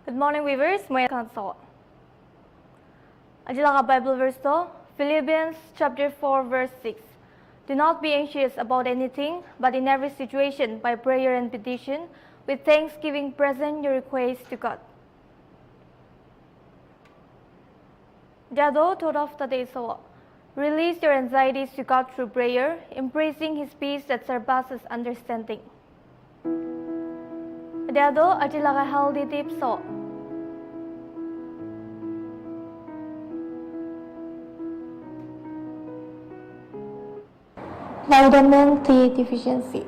Good morning, viewers. May consult. Ajila Bible verse to Philippians chapter 4 verse 6. Do not be anxious about anything, but in every situation, by prayer and petition, with thanksgiving, present your requests to God. Jado thought of the day so. Release your anxieties to God through prayer, embracing His peace that surpasses understanding. Jado ajila healthy tips so. Vitamin D deficiency.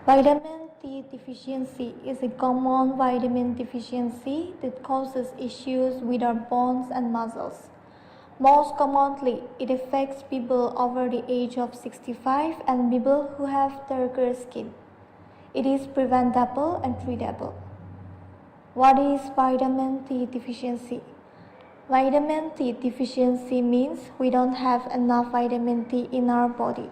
Vitamin D deficiency is a common vitamin deficiency that causes issues with our bones and muscles. Most commonly, it affects people over the age of 65 and people who have darker skin. It is preventable and treatable. What is vitamin D deficiency? Vitamin D deficiency means we don't have enough vitamin D in our body.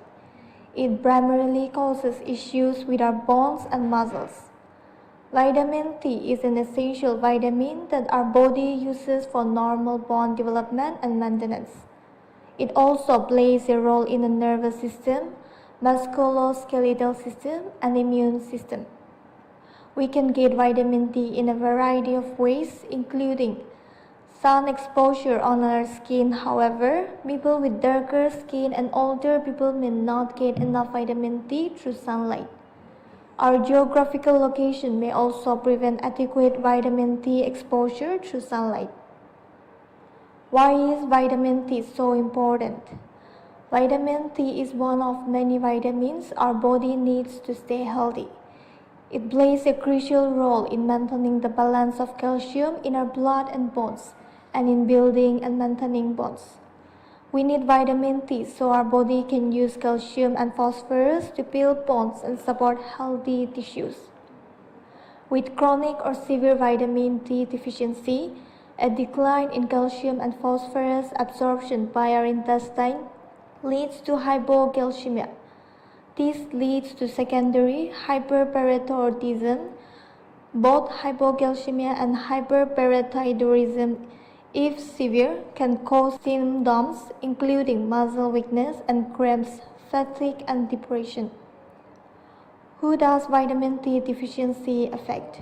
It primarily causes issues with our bones and muscles. Vitamin D is an essential vitamin that our body uses for normal bone development and maintenance. It also plays a role in the nervous system, musculoskeletal system, and immune system. We can get vitamin D in a variety of ways, including sun exposure on our skin. However, people with darker skin and older people may not get enough vitamin D through sunlight. Our geographical location may also prevent adequate vitamin D exposure through sunlight. Why is vitamin D so important? Vitamin D is one of many vitamins our body needs to stay healthy. It plays a crucial role in maintaining the balance of calcium in our blood and bones, and in building and maintaining bones. We need vitamin D so our body can use calcium and phosphorus to build bones and support healthy tissues. With chronic or severe vitamin D deficiency, a decline in calcium and phosphorus absorption by our intestine leads to hypocalcemia. This leads to secondary hyperparathyroidism. Both hypocalcemia and hyperparathyroidism, if severe, can cause symptoms including muscle weakness and cramps, fatigue, and depression. Who does vitamin D deficiency affect?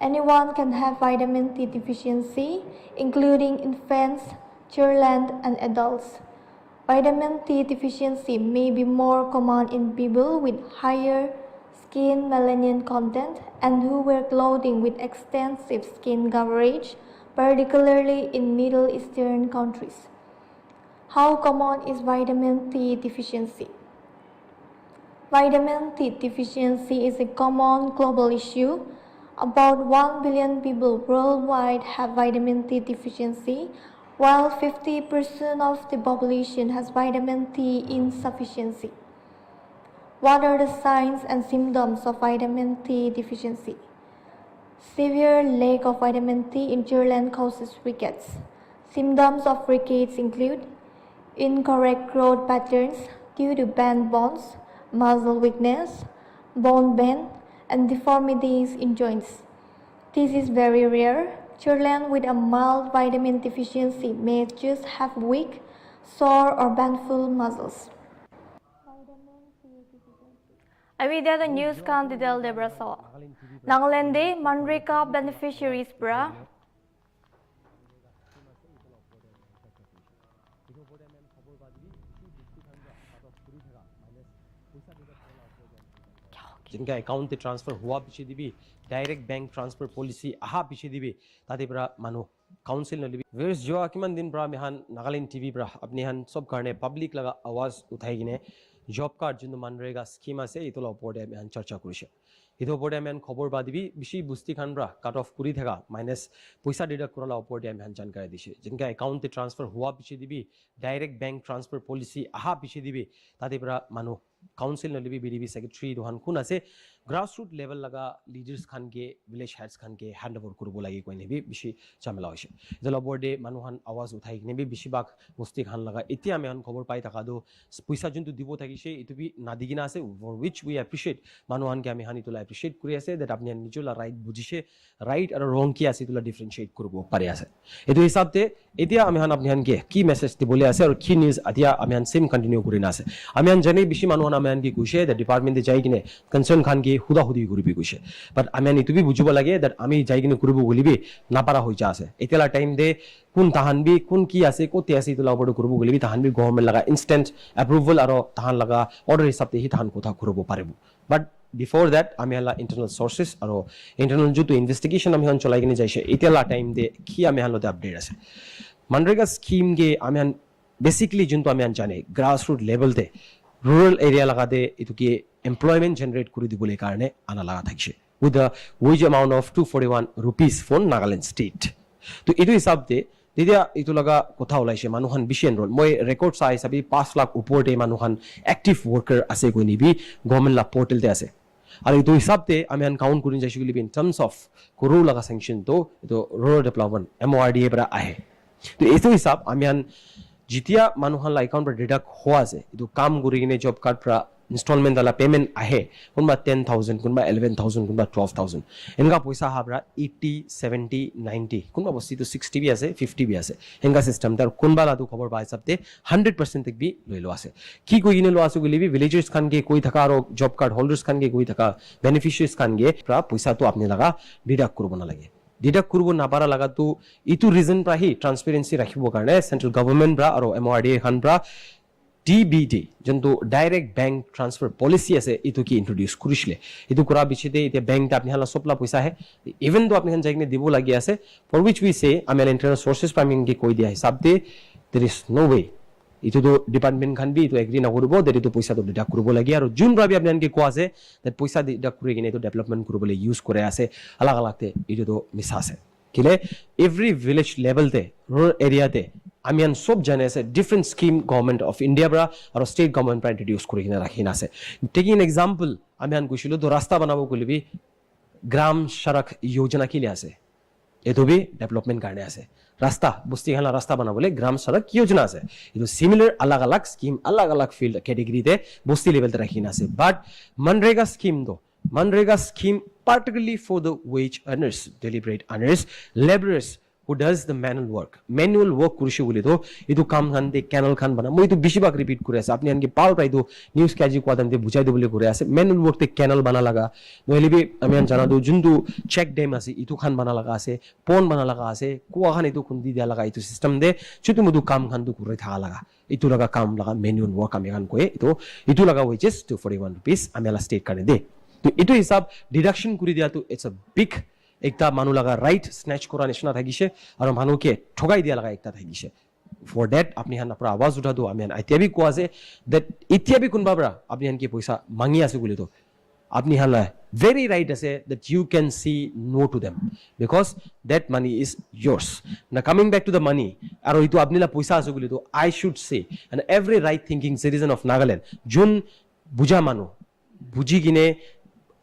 Anyone can have vitamin D deficiency, including infants, children, and adults. Vitamin D deficiency may be more common in people with higher skin melanin content and who wear clothing with extensive skin coverage, particularly in Middle Eastern countries. How common is vitamin D deficiency? Vitamin D deficiency is a common global issue. About 1 billion people worldwide have vitamin D deficiency, while 50% of the population has vitamin D insufficiency. What are the signs and symptoms of vitamin D deficiency? Severe lack of vitamin D in children causes rickets. Symptoms of rickets include incorrect growth patterns due to bent bones, muscle weakness, bone bend, and deformities in joints. This is very rare. Children with a mild vitamin deficiency may just have weak, sore, or bendful muscles. Avida the news can detail the braso. Nltv Manreka beneficiaries bra. जिनका account ते transfer हुआ पीछे दिबी direct bank transfer policy आहा पीछे दिबी ताते ब्रा मानो council न Libby verse जो किमान दिन ब्रा मेहान नागालैंड टीवी ब्रा अपने हन सब करने पब्लिक लगा आवाज उठाइगिने जॉब कार्ड जिन मनरेगा स्कीमा से इतला पोडे मेहान चर्चा करिसे इतो पोडे मेहान खबर बादिबी बिशी बुस्ती खान ब्रा कट ऑफ कुरी थाका माइनस पैसा डिडक्ट करला पोडे मेहान जानकारी दिसे जिनका अकाउंट ते ट्रांसफर हुआ पीछे दिबी डायरेक्ट बैंक ट्रांसफर पॉलिसी आहा पीछे दिबी ताते ब्रा मानो council nolibi BDB secretary dohan kun ase grassroots level laga leaders khan ge village heads khan ge handover kurubo lagi koi nebi bishi chamela hoise jala borde manuhan awaz uthai nebi bishi bak musti khan laga etia me han khobor pai taka do puisa juntu dibo thakise itu bi nadigina ase for which we appreciate manuhan ke ami han itula appreciate kuri ase that apni nijola right bujise right aro wrong ki ase itula differentiate kurubo pare ase etu hisab te etia ami han apni han ke ki message dibole ase aro ki news atia ami han same continue kurina ase ami han jane bishi manuhan ami han ki kuise the department de jai kine concern khan ki huda hudi kuribi kuise but ami han itu bi bujibo lage that ami jai kine kuribo golibi napara hoi ja ase etela time de kun tahan bi kun ki ase kote ase itula obodo kuribo golibi tahan bi government laga instant approval aro tahan laga order hisab te hi tahan kotha kuribo paribo but before that ami hala internal sources aro internal jutu investigation ami han cholai kine jaise etela time de ki ami han lote update ase manrega scheme ge ami han basically juntu ami han jane grassroots level te rural area laga de itu ki employment generate kuri dibole karone ana laga thakise with the wage amount of 241 rupees for Nagaland state to itu hisab te didia itu laga kotha olaise manuhan bishi enroll moi record sai sabi 5 lakh upor de manuhan active worker ase koi nibi government la portal te ase aru itu hisab te ami an count kurin jaisi golibi in terms of koro laga sanction to itu rural development MORDA para ahe to itu hisab ami an jitia manuhan la account pra deduct hoa ase itu kam guri kine job card pra installment dala payment ahe kunba 10000 kunba 11000 kunba 12000 enga paisa habra 80 70 90 kunba bosti to 60 bi ase 50 bi ase enga system tar kunba la tu khobor bai sabte 100% tek bi loilo ase ki koi gine lo asu golibi villagers khan ge koi thaka aro job card holders khan ge koi thaka beneficiaries khan ge pra paisa to apni laga deduct kurbo na lage deduct kurbo na para laga tu itu reason pra hi transparency rakhibo karone central government bra aro MORDA khan bra DBD jonto direct bank transfer policy ase itu ki introduce kurisle itu kura bichite ite bank ta apni hala sopla paisa hai even though apni han jaikne dibo lagi ase for which we say amen internal sources farming ki koi dia hisab de there is no way itu to department khan bi itu agree na koribo that itu paisa to deduct kuribo lagi aro jun rabi apni han ki ko ase that paisa deduct kuri gine to development kuribole use kore ase alag alag te itu to misa ase kile every village level te rural area te আমি আন সব জানে আছে different scheme government of India ব্রা আর state government প্রা introduce করে কিনা রাখিনা আছে টেকিং এন এক্সাম্পল আমি আন কইছিল তো রাস্তা বানাবো কইলিবি গ্রাম সড়ক যোজনা কি লে আছে এতো বি ডেভেলপমেন্ট কারণে আছে রাস্তা বস্তি খানা রাস্তা বানাবলে গ্রাম সড়ক যোজনা আছে এতো সিমিলার আলাগ আলাগ স্কিম আলাগ আলাগ ফিল্ড ক্যাটাগরিতে বস্তি লেভেলতে রাখিনা আছে বাট MNREGA scheme do Manrega scheme particularly for the wage earners, deliberate earners, laborers who does the manual work kurishe gole to itu kam khan de canal khan bana moi to bishi bak repeat kore ase apni anke pal pai do news kaji ko adam de bujai de bole kore ase manual work te canal bana laga noile bi ami an jana do jundu check dam ase itu khan bana laga ase pond bana laga ase kuwa khan itu kundi dia laga itu system de chutu mudu kam khan du kore tha laga itu laga kam laga manual work ami khan koe itu laga wages 241 rupees ami ala state kane de to itu hisab deduction kuri dia to it's a big ekta manu laga right snatch kora nishna thagise aro manu ke thogai dia laga ekta thagise for that apni han apra awaz utha do ami an itiabi ko ase that itiabi kun babra apni han ki paisa mangi ase gule to apni hala very right ase that you can see no to them because that money is yours now coming back to the money aro itu apni la paisa ase gule to I should say and every right thinking citizen of Nagaland jun buja manu buji gine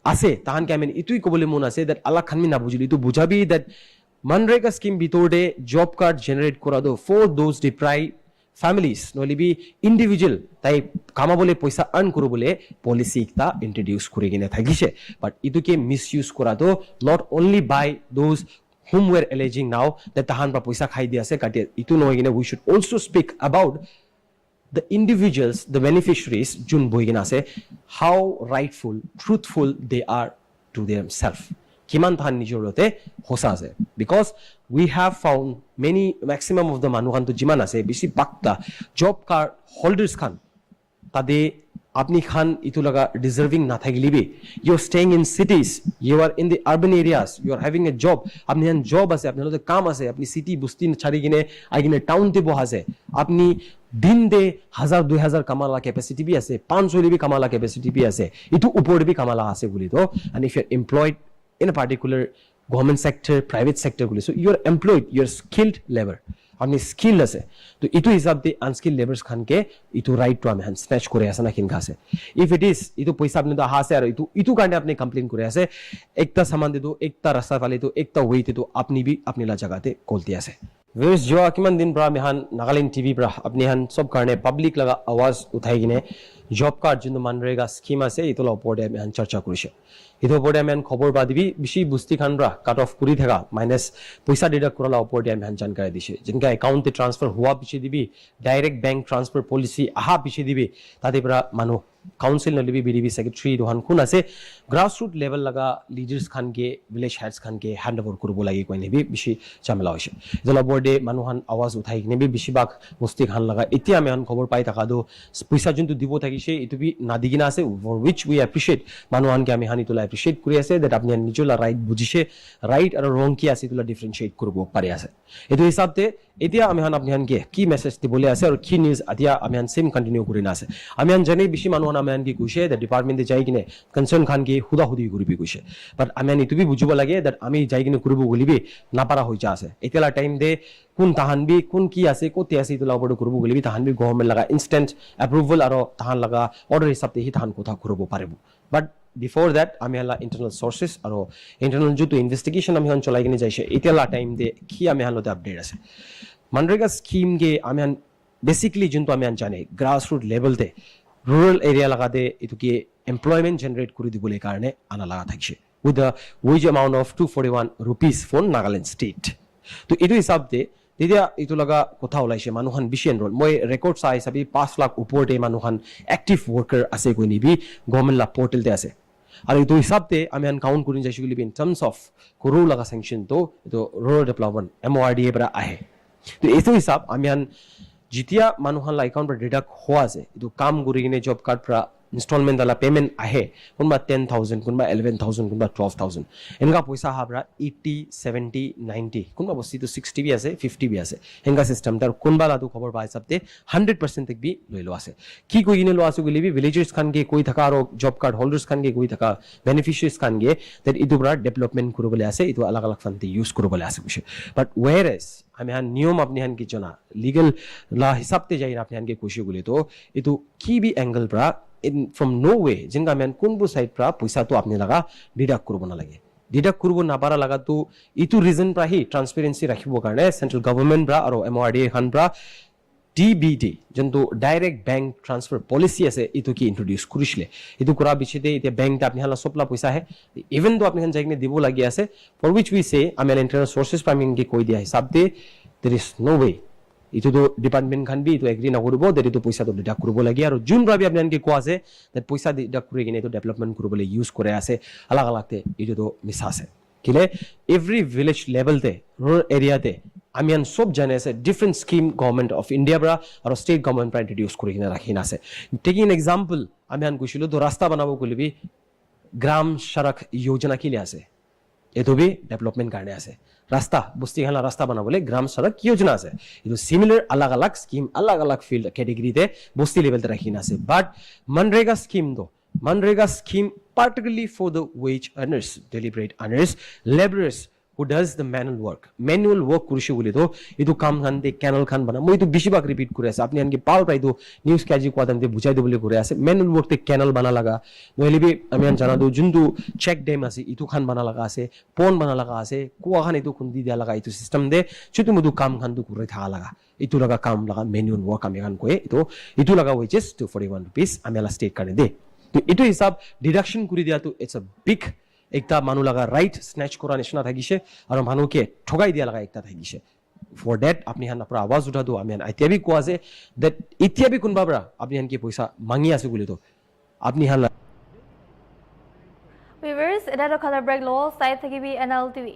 ase tahan ke amen itui kobole mon ase that ala khanmi na bujili to bujabi that Manrega scheme bitorde job card generate kora do for those deprived families noli bi individual tai kama bole paisa earn koro bole policy ekta introduce kore gine thagise but itu ke misuse kora do not only by those whom we are alleging now that tahan pa paisa khai dia ase kati itu noi gine we should also speak about the individuals, the beneficiaries, jun boigina se how rightful, truthful they are to themselves. Kiman tahan nijorote hosa ase because we have found many maximum of the manuhan to jiman ase bisi bakta job card holders khan tade apni khan itu laga deserving na thagilibi you are staying in cities you are in the urban areas you are having a job apni han job ase apni lode kam ase apni city bustin chari gine agine town te bohase apni din de 1000 2000 kamala capacity bi ase 500 bi kamala capacity bi ase itu upor bi kamala ase guli to and if you are employed in a particular government sector private sector guli so you are employed you are skilled labor আপনি skill আছে তো ইটো হিসাব দি unskilled labours খানকে ইটো right two আমি snatch করে আছে না কিনকা আছে ইফ ইট ইজ ইটো পয়সা আপনি তো আহা আছে আর ইটো কারণে আপনি কমপ্লেন করে আছে একটা সামান দিতো একটা রাস্তা ফালে তো একটা ওয়েতে তো আপনি বি আপনি লা জায়গাতে কলতি আছে ভিউয়ার্স যোৱা কিমান দিন পৰা আমি নাগালেণ্ড টিভি পৰা আপুনি সব কাৰণে পাব্লিক লগা আৱাজ উঠাই কিনে জব কাৰ্ড যোনটো মানৰেগা স্কিম আছে এইটোৰ ওপৰতে আমি চৰ্চা কৰিছে এইটোৰ ওপৰতে আমি খবৰ বা দিবি বেছি বস্তি খান পৰা কাট অফ কৰি থকা মাইনাছ পইচা ডিডাক্ট কৰাৰ ওপৰতে আমি জানকাৰী দিছে যেনেকৈ একাউণ্টে ট্ৰান্সফাৰ হোৱা পিছে দিবি ডাইৰেক্ট বেংক ট্ৰান্সফাৰ পলিচি আহা পিছে দিবি তাতে পৰা মানুহ কাউন্সিল নলিবি বিডিবি সেক্রেটারি দোহান কোন আছে গ্রাসরুট লেভেল লগা লিডার্স খানকে ভিলেজ হেডস খানকে হ্যান্ড ওভার করব লাগি কই নেবি বেশি ঝামেলা হইছে জলা বোর্ডে মানুহান আওয়াজ উঠাই নেবি বেশিরভাগ বস্তি খান লগা এতিয়া আমি খবর পাই থাকা দো পয়সা যোনটো দিব থাকিছে এটো বি নাদিগিনা আছে ফর হুইচ উই অ্যাপ্রিশিয়েট মানুহানকে আমি হানি তোলা অ্যাপ্রিশিয়েট কৰি আছে দ্যাট আপনি নিজলা রাইট বুজিছে রাইট আর রং কি আছে তোলা ডিফারেন্সিয়েট করব পারে আছে এটো হিসাবতে এতিয়া আমি আপনি কি মেসেজ দিবলে আছে আর কি নিউজ এতিয়া আমি সেম কন্টিনিউ কৰি না আছে আমি জানি বেশি মানুহ আমি কি কৈছে দ্য ডিপার্টমেন্টে যাই কিনে কনসার্ন খানকে হুদাহুদি কৰিবি কৈছে বাট আমি ইটো বি বুজিব লাগে দ্যাট আমি যাই কিনে কৰিব গলিবি নাপাৰা হৈ যা আছে এতিয়ালা টাইম দে কোন তাহানবি কোন কি আছে কোতে আছে ইটো লাউপৰ কৰিব গলিবি তাহানবি গভৰ্নমেন্ট লগা ইনস্ট্যান্ট এপ্ৰুভাল আৰু তাহান লগা অৰ্ডাৰ হিসাবতে হি তাহান কথা কৰিব পাৰিব বাট বিফোৰ দ্যাট আমি ইন্টাৰনাল সোৰ্সেস আৰু ইন্টারনাল যোনটো ইনভেস্টিগেশন আমি চলাই কিনে যাইছে এতিয়ালা টাইম দে কি আমি হালতে আপডেট আছে मनरेगा स्कीम के आम बेसिकली जो आम जाने ग्रासरूट लेवल ते रूरल एरिया लगाते इतु की एम्प्लॉयमेंट जनरेट कर दिबले कारणे आना लगा थाकছে with the wage amount of 241 rupees for Nagaland state तो इतु हिसाब दे তেতিয়া ইটো লগা কথা ওলাইছে মানুহান বেছি এনৰোল মই ৰেকৰ্ড চাই হিচাপে 5 লাখ ওপৰতে মানুহান এক্টিভ ওয়াৰ্কাৰ আছে কই নিবি গভৰ্নমেন্ট লা পোৰ্টেলতে আছে আৰ ইটো হিসাবতে আমি কাউন্ট কৰি যাইছো গলিবি ইন টাৰ্মস অফ কৰো লগা স্যাংশন তো ইটো ৰুৰাল ডেভেলপমেন্ট এমওআৰডিএ পৰা আহে তো এইটো হিসাব আমি যেতিয়া মানুহৰ একাউণ্ট পৰা ডিডাক্ট হোৱা আছে এইটো কাম কৰি কিনে জব কাৰ্ড পৰা ইনষ্টলমেণ্ট দালা পেমেণ্ট আহে কোনোবা 10,000 কোনোবা 11,000 কোনোবা 12,000 এনেকুৱা পইচা অহা পৰা 80 70 90 কোনোবা বস্তুটো 60 বি আছে 50 বি আছে এনেকুৱা চিষ্টেম তাৰ কোনোবা লাটো খবৰ পাই হিচাপতে 100% বি লৈ লোৱা আছে কি কৈ কিনে লোৱা আছে গলিবি ভিলেজাৰ্ছ খানকে কৈ থকা আৰু জব কাৰ্ড হোল্ডাৰ্ছ খানকে কৈ থকা বেনিফিচিয়াৰীজ খানকে দ্যাট ইটো পৰা ডেভেলপমেণ্ট কৰিবলৈ আছে ইটো আলাগ আলাগ ফান্ডে ইউজ কৰিবলৈ আছে কৈছে বাট ৱেৰ এজ আমি নিয়ম আপনি কি জনা লিগেল লা হিসাবতে যাই আপনি কি কৈছে গলি তো ইটো কি বি এংগল পৰা from no way जिनका मैं कोनबो साइड pra पैसा तो आपने लगा डिडक्ट करबो ना लगे डिडक्ट करबो ना पारा लगा तो इतु रीजन pra ही ट्रांसपेरेंसी राखिबो कारणे सेंट्रल गवर्नमेंट pra और एमओआरडीए खान pra ডিবিটি যোনটো ডাইরেক্ট ব্যাংক ট্রান্সফার পলিসি আছে ইটো কি ইন্ট্রোডিউস কৰিছিলে ইটো কৰা বিচিতে এতিয়া ব্যাংকটা আপনি হালা সপলা পয়সা আহে ইভেন তো আপনি হান যাইনে দিব লাগি আছে ফর হুইচ উই সে আমি ইন্টারনাল সোর্সেস পামিং কি কই দিয়া হিসাব দে देयर इज नो वे इतो तो डिपार्टमेंट खान भी तो एग्री ना करबो देरि तो पैसा तो डिडक्ट करबो लागि आरो जुन राबि आपन के कोआ আছে दैट पैसा डिडक्ट কৰি কিনে তো ডেভেলপমেন্ট করবলে ইউজ করে আছে আলাগ আলাগতে ইটো তো মিছা আছে কিলে এভরি ভিলেজ লেভেলতে রুরাল এরিয়াতে আমি সব জানে আছে different scheme government of India পৰা আৰু স্টেট গভৰ্নমেন্ট পৰা ইন্ট্ৰোডিউস কৰি কিনে ৰাখিন আছে টেকিং এন এক্সাম্পল আমি কৈছিলো তো রাস্তা বানাবো কলিবি গ্রাম সড়ক योजना কি আছে এটো বি ডেভেলপমেন্ট কাৰণে আছে रास्ता बस्ती खाना रास्ता बनाबले ग्राम सड़क योजना আছে ಇದು ಸಿಮಿಲರ್ अलग अलग स्कीम अलग अलग फील्ड कैटेगरी ते बस्ती लेवल ते रखिना আছে but MNREGA scheme particularly for the wage earners deliberate earners laborers who does the manual work কৰিছে বুলি তো ইটো কাম খান দে ক্যানেল খান বনা মই তো বেছিভাগ ৰিপিট কৰি আছে আপনি আনকি পাও পাই তো নিউজ কাজি কোৱাদান দে বুজাই দিবলৈ কৰি আছে ম্যানুয়াল ওয়ার্ক তে ক্যানেল বনা লাগা নহলিবি আমি জানা দো যোনটো চেক ডেম আছে ইটো খান বনা লাগা আছে পন বনা লাগা আছে কোৱা খান ইটো খুন্দি দিয়া লাগা ইটো সিস্টেম দে ছুটু মদু কাম খান দু কৰি থাকা লাগা ইটো লাগা কাম লাগা ম্যানুয়াল ওয়ার্ক আমি খান কয় ইটো লাগা ওয়েজেস 241 rupees আমি আলা স্টেট কাৰণে দে তো ইটো হিসাব ডিডাকশন কৰি দিয়া তো ইটস আ বিগ একটা মানুহ লগা ৰাইট স্ন্যাচ কৰা নিচিনা থাকিছে আৰু মানুহকে ঠগাই দিয়া লগা একটা থাকিছে ফৰ দ্যাট আপনি হান পৰা আওয়াজ উঠা দো আমি এতিয়া বি কোৱা যে দ্যাট এতিয়া বি কোনবা পৰা আপনি হান কি পয়সা মাঙি আছে বুলি তো আপনি হান Viewers, এটা তো খালা ব্রেক লো সাইড থাকিবি NLTV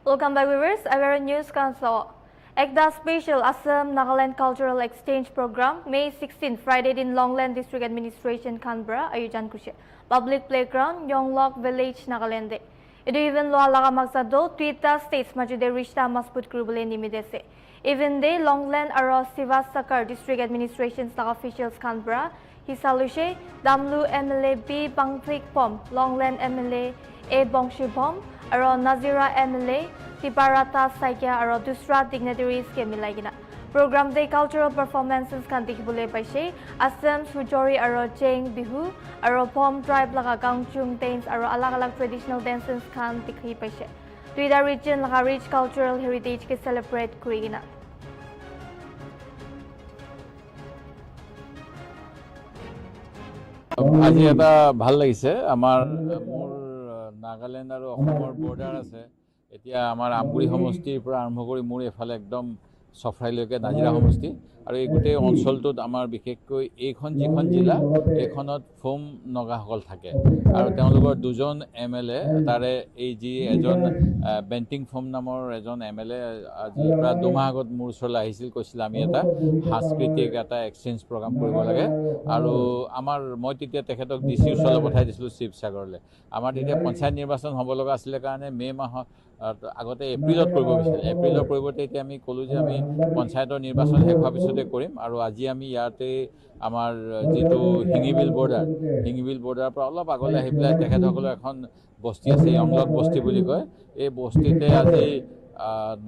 Welcome back viewers, our news council. Ekda Special Assam Nagaland Cultural Exchange Program May 16 Friday in Longland District Administration Canberra Ayujan Kushe Public Playground Yonglok Village Nagaland. Idu even lo alaga magsado Twitter states majude rishta masput krubule nimidese. Even day Longland aro Sivasakar District Administration officials Canberra Hisalushe Damlu MLA B Bangplik Pom Longland MLA A Bongshi Pom aro Nazira MLA Tibarata Saikya aro dusra dignitaries ke milai gina. Program day cultural performances kan dikhibole paise. Assam Sujori aro Jeng Bihu aro Pom tribe laga Gangchung dance aro alag-alag traditional dances kan dikhi paise. Tuida region laga rich cultural heritage ke celebrate kuri gina. আজি এটা ভাল লাগিছে আমাৰ মোৰ নাগালেণ্ড আৰু অসমৰ border আছে এতিয়া আমাৰ আমগুৰি সমষ্টিৰ পৰা আৰম্ভ কৰি মোৰ এফালে একদম সফৰাইলৈকে নাজিৰা সমষ্টি আৰু এই গোটেই অঞ্চলটোত আমাৰ বিশেষকৈ এইখন যিখন জিলা এইখনত ফোম নগাসকল থাকে আৰু তেওঁলোকৰ দুজন MLA তাৰে এই যি এজন বেণ্টিং ফোম নামৰ এজন MLA আজি প্ৰায় 2 মাহ আগত মোৰ ওচৰলৈ আহিছিল কৈছিল আমি এটা সাংস্কৃতিক এটা এক্সচেঞ্জ প্ৰগ্ৰাম কৰিব লাগে আৰু আমাৰ মই তেতিয়া তেখেতক DC ওচৰলৈ পঠাই দিছিলোঁ শিৱসাগৰলৈ আমাৰ তেতিয়া পঞ্চায়ত নিৰ্বাচন হ'ব লগা আছিল কাৰণে মে মাহত আগতে এপ্ৰিলত কৰিব বিচাৰিছিল এপ্ৰিলৰ পৰিৱৰ্তে এতিয়া আমি ক'লো যে আমি পঞ্চায়তৰ নিৰ্বাচন শেষ হোৱাৰ পিছতে কৰিম আৰু আজি আমি ইয়াতে আমাৰ যেটো হিঙিবিল বৰ্ডাৰৰ পৰা অলপ আগলৈ আহি পেলাই তেখেতসকলৰ এখন বস্তি আছে অংলক বস্তি বুলি কয় এই বস্তিতে আজি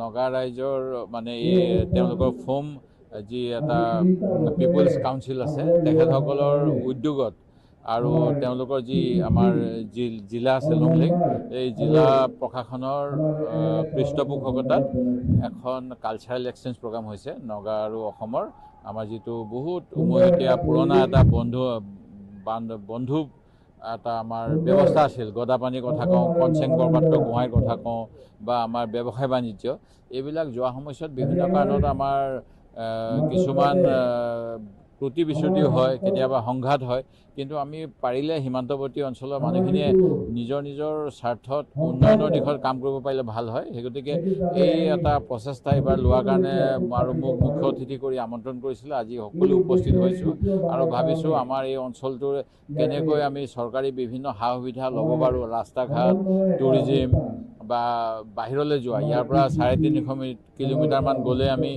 নগা ৰাইজৰ মানে এই তেওঁলোকৰ ফোম যি এটা পিপলছ কাউন্সিল আছে তেখেতসকলৰ উদ্যোগত আৰু তেওঁলোকৰ যি আমাৰ জিলা আছে লংলেং এই জিলা প্ৰশাসনৰ পৃষ্ঠপোষকতাত এখন কালচাৰেল এক্সচেঞ্জ প্ৰগ্ৰাম হৈছে নগা আৰু অসমৰ আমাৰ যেটো বহুত উমৈহতীয়া পুৰণা এটা বন্ধু এটা আমাৰ ব্যৱস্থা আছিল গদাপানীৰ কথা কওঁ কনচেং বৰপাত্ৰ গোহাঁইৰ কথা কওঁ বা আমাৰ ব্যৱসায় বাণিজ্য এইবিলাক যোৱা সময়ত বিভিন্ন কাৰণত আমাৰ কিছুমান প্ৰতিবিশ্ৰুতি হয় কেতিয়াবা সংঘাত হয় কিন্তু আমি পাৰিলে সীমান্তৱৰ্তী অঞ্চলৰ মানুহখিনিয়ে নিজৰ স্বাৰ্থত উন্নয়নৰ দিশত কাম কৰিব পাৰিলে ভাল হয় হেগতিকে এই এটা প্ৰচেষ্টা এবাৰ লোৱাৰ কাৰণে আৰু মোক মুখ্য অতিথি কৰি আমন্ত্ৰণ কৰিছিল আজি সকলো উপস্থিত হৈছো আৰু ভাবিছো আমাৰ এই অঞ্চলটোৰ কেনেকৈ আমি চৰকাৰী বিভিন্ন সা-সুবিধা ল'ব পাৰো ৰাস্তা ঘাট টুৰিজম বা বাহিৰলৈ যোৱা ইয়াৰ পৰা 350 কিলোমিটাৰ মান গলে আমি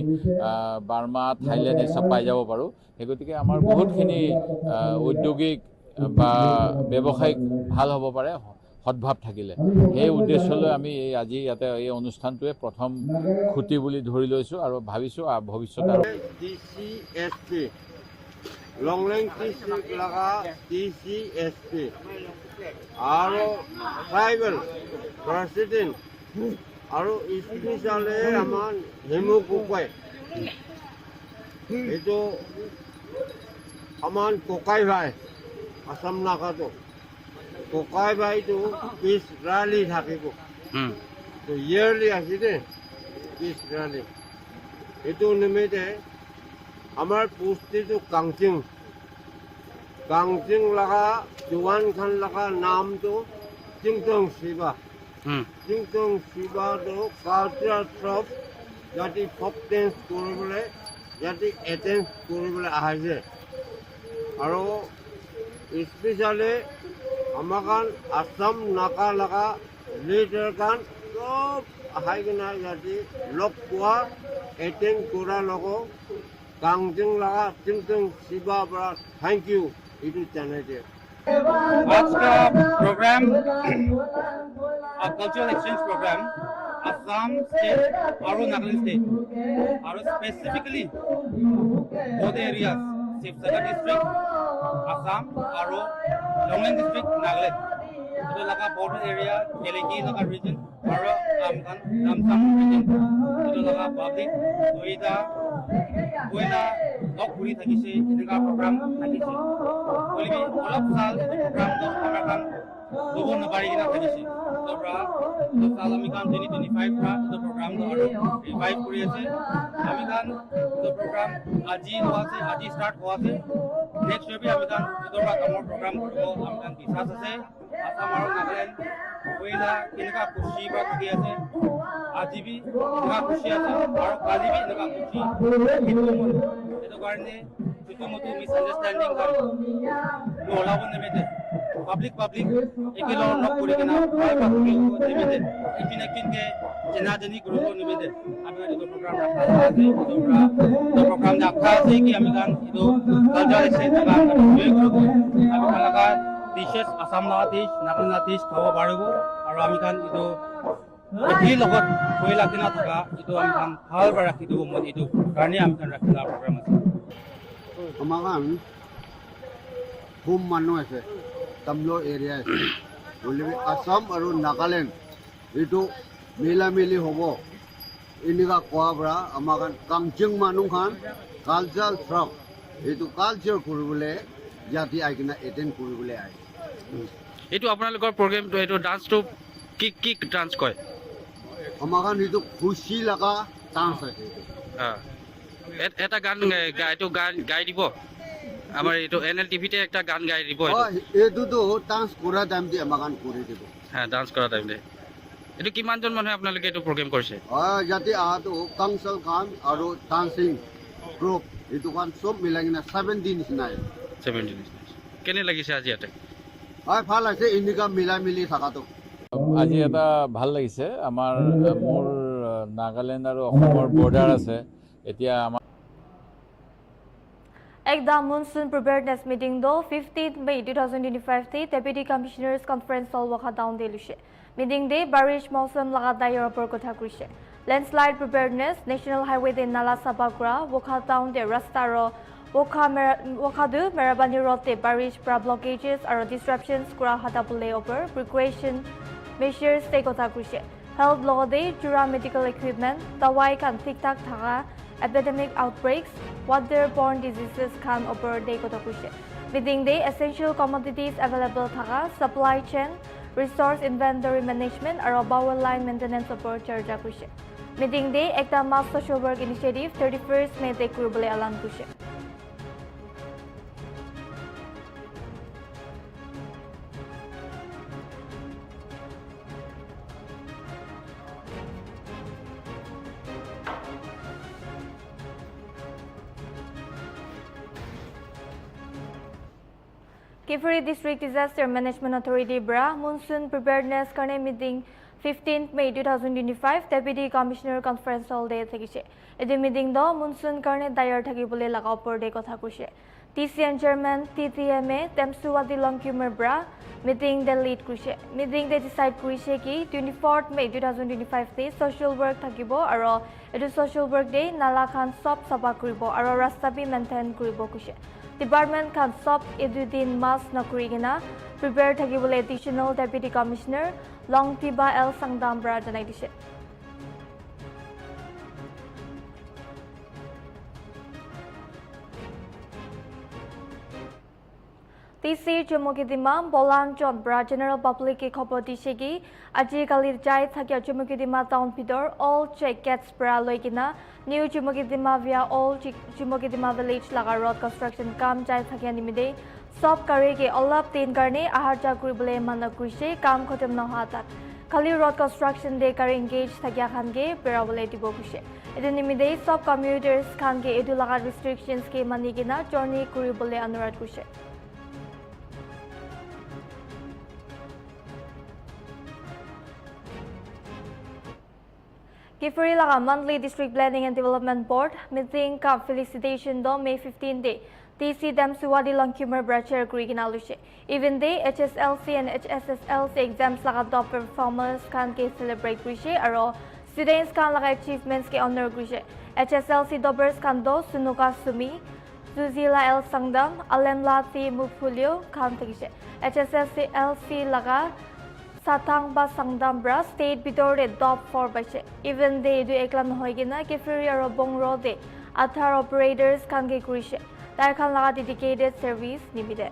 বাৰ্মা থাইলেণ্ড সব পাই যাব পাৰো হেগতিকে আমাৰ বহুতখিনি উদ্যোগিক বা ব্যৱসায়িক ভাল হ'ব পাৰে সদ্ভাৱ থাকিলে এই উদ্দেশ্যলৈ আমি আজি ইয়াতে এই অনুষ্ঠানটোৱে প্ৰথম খুঁটি বুলি ধৰি লৈছো আৰু ভাবিছো ভৱিষ্যত আৰু DCSP লংলেং ডিস্ট্ৰিক্ট লাগা DCSP আৰু ট্ৰাইবেল প্ৰেসিডেন্ট আৰু স্পেশালে আমাৰ হেমু কোকাই এইটো আমাৰ কোকাই ভাই আসাম নাগাটো কোকাই ভাইটো পিছ ৰালি থাকিব তো ইয়াৰলি আছে দে পিছ ৰালি এইটো নিমিত্তে আমাৰ পুষ্টিটো কাংচিং লাগা জোৱান খান লাগা নামটো চিংটং শিৱা তো কালচাৰ চব জাতি ফক ডেন্স কৰিবলৈ জাতি এটেন্স কৰিবলৈ আহিছে আৰু স্পেশালি আমাৰ কান আসাম নাগা লাগা লিডাৰ কান চব আহাই কিনা জাতি লগ পোৱা এটেন্স কৰা লগো কাংচিং लगा चिंतन शिवा बड़ा थैंक यू इधर चैनल से आज का programme cultural exchange programme Assam state और नागालैंड स्टेट और specifically both areas Sivasagar district Assam और Longleng district Nagaland itu laka border area Keleki laka region और amkan ramsam region itu laka public doida koila lok puri thakise enka program thakise olibi olap sal program do amakan logo na bari gina thakise to bra to sal amikan 2025 ra to program do aru revive kuri ase amikan to program aji hoase aji start hoase next year bi amikan to bra kamor program koribo amikan bisas ase Assam আৰু নাগালেণ্ড মহিলা কেনেকুৱা খুচি বা থাকি আছে আজি B এনেকুৱা খুচি আছে আৰু কালি বি এনেকুৱা খুচি সেইটো কাৰণে যিটো মতো মিছ আণ্ডাৰষ্টেণ্ডিং ওলাব নিমিতে পাব্লিক একেলগে লগ কৰি কিনে ভাল বা নিমিতে একদিন একদিনকে জেনাজেনি কৰিব নিমিতে আমি এইটো প্ৰগ্ৰাম ৰখা আছে এইটো প্ৰগ্ৰাম দেখা আছে কি আমি গান এইটো কালচাৰ এক্সচেঞ্জ গান এনজয় কৰিব আমি লগা ডিশেছ আসাম লগা ডিশ নাগালেণ্ড ডিশ খাব পাৰিব আৰু আমি গান এইটো একেই লগত হৈ লাগি নাথাকা এইটো আমি গান ভালভাৱে ৰাখি দিব মই এইটো কাৰণে আমি গান ৰাখি লোৱা প্ৰগ্ৰাম আছে আমাৰ গান খুব মানুহ আছে তামোলৰ এৰিয়া আছে গতিকে আসাম আৰু নাগালেণ্ড এইটো মিলামিলি হ'ব এনেকুৱা কোৱাৰ পৰা আমাৰ গান কামচিং মানুহখন কালচাৰ শ্ৰম এইটো কালচাৰ কৰিবলৈ জাতি আহি কিনে এটেণ্ড কৰিবলৈ আহে এইটো আপোনালোকৰ প্ৰগ্ৰেমটো এইটো ডান্সটো কি ডান্স কয় আমাৰ গান সেইটো খুচি লগা ডান্স আছে এটা গান এইটো গান গাই দিব আমাৰ এইটো NLTVতে একটা গান গাই দিব এইটোতো ডান্স কৰা টাইমতে আমাৰ গান কৰি দিব হ্যাঁ ডান্স কৰা টাইমতে এইটো কিমানজন মানুহে আপোনালোকে এইটো প্ৰগ্ৰেম কৰিছে জাতি আহাটো কাংচাল খান আৰু ডান্সিং গ্ৰুপ এইটো গান চব মিলাই কিনে 17 নিচিনাই 17 কেনে লাগিছে আজি ইয়াতে ভাল আছে এনেকুৱা মিলাই মিলি থকাটো আজি এটা ভাল লাগিছে আমাৰ মোৰ নাগালেণ্ড আৰু অসমৰ বৰ্ডাৰ আছে এতিয়া আমাৰ Ekda monsoon preparedness meeting do 15th May 2025 te Deputy Commissioners Conference hall wakha down de lushe. Meeting day barish mausam laga dayar upor kotha kurise. Landslide preparedness National Highway de Nala Sabagra wakha down de rasta ro wakha du Merabani road te barish pra blockages aro disruptions kura hata bule over precaution measures te kotha kurise. Health law de jura medical equipment dawai kan tik tak thaga epidemic outbreaks, waterborne diseases can occur day kota kushe. Meeting day essential commodities available thaga, supply chain, resource inventory management, aro power line maintenance occur charja kushe. Meeting day ekta mass social work initiative 31st May te kurubole alan kushe. Kifuri District Disaster Management Authority bra monsoon preparedness karne meeting 15th May 2025 Deputy Commissioner Conference hall de thakise. Edi meeting do monsoon karne dayar thakibole laga upor de kotha kushe. TCN Chairman TTMA Temsuwadi Longkumer bra meeting de lead kushe. Meeting de decide kurise ki 24th May 2025 te social work thakibo aro edu social work day nala khan sob saba kuribo aro rasta bi maintain kuribo kushe. Department can stop edudin mass nakurigina prepare thakibole additional Deputy Commissioner Nltv Sangdam bra janai dise. TC Chumukidima Bolan John Bra General Public ki khobor dise ki aji kalir jai thakya Chumukidima town bidor all check gets bra loikina New Chumukidima via all Chumukidima village laga road construction kam jai thakya nimide sob kare ke olap tin karne ahar ja kuribole mana kurise kam khotem noha tak khali road construction de kare engage thakya khan ke berabole dibo kuse edu nimide sob commuters khan ke edu laga restrictions ke manigina journey kuribole anurad kuse. Kifuri laga monthly District Planning and Development Board meeting ka felicitation do May 15 day TC Temsuwadi Longkumer Bracher Kurigina lushe. Even day HSLC and HSSLC exams laga top performers kan ke celebrate kurise aro students kan laga achievements ke honor kurise. HSLC dobbers kan do Sunuka Sumi Zuzila El Sangdam Alemlati Mupulio kan thakise. HSLC laga Satang ba Sangdam bra state bidore top 4 baise. Even they do eklam hoigina Kifuri aro Bong road de athar operators kan ke kurise. Tar kan laga dedicated service nimide.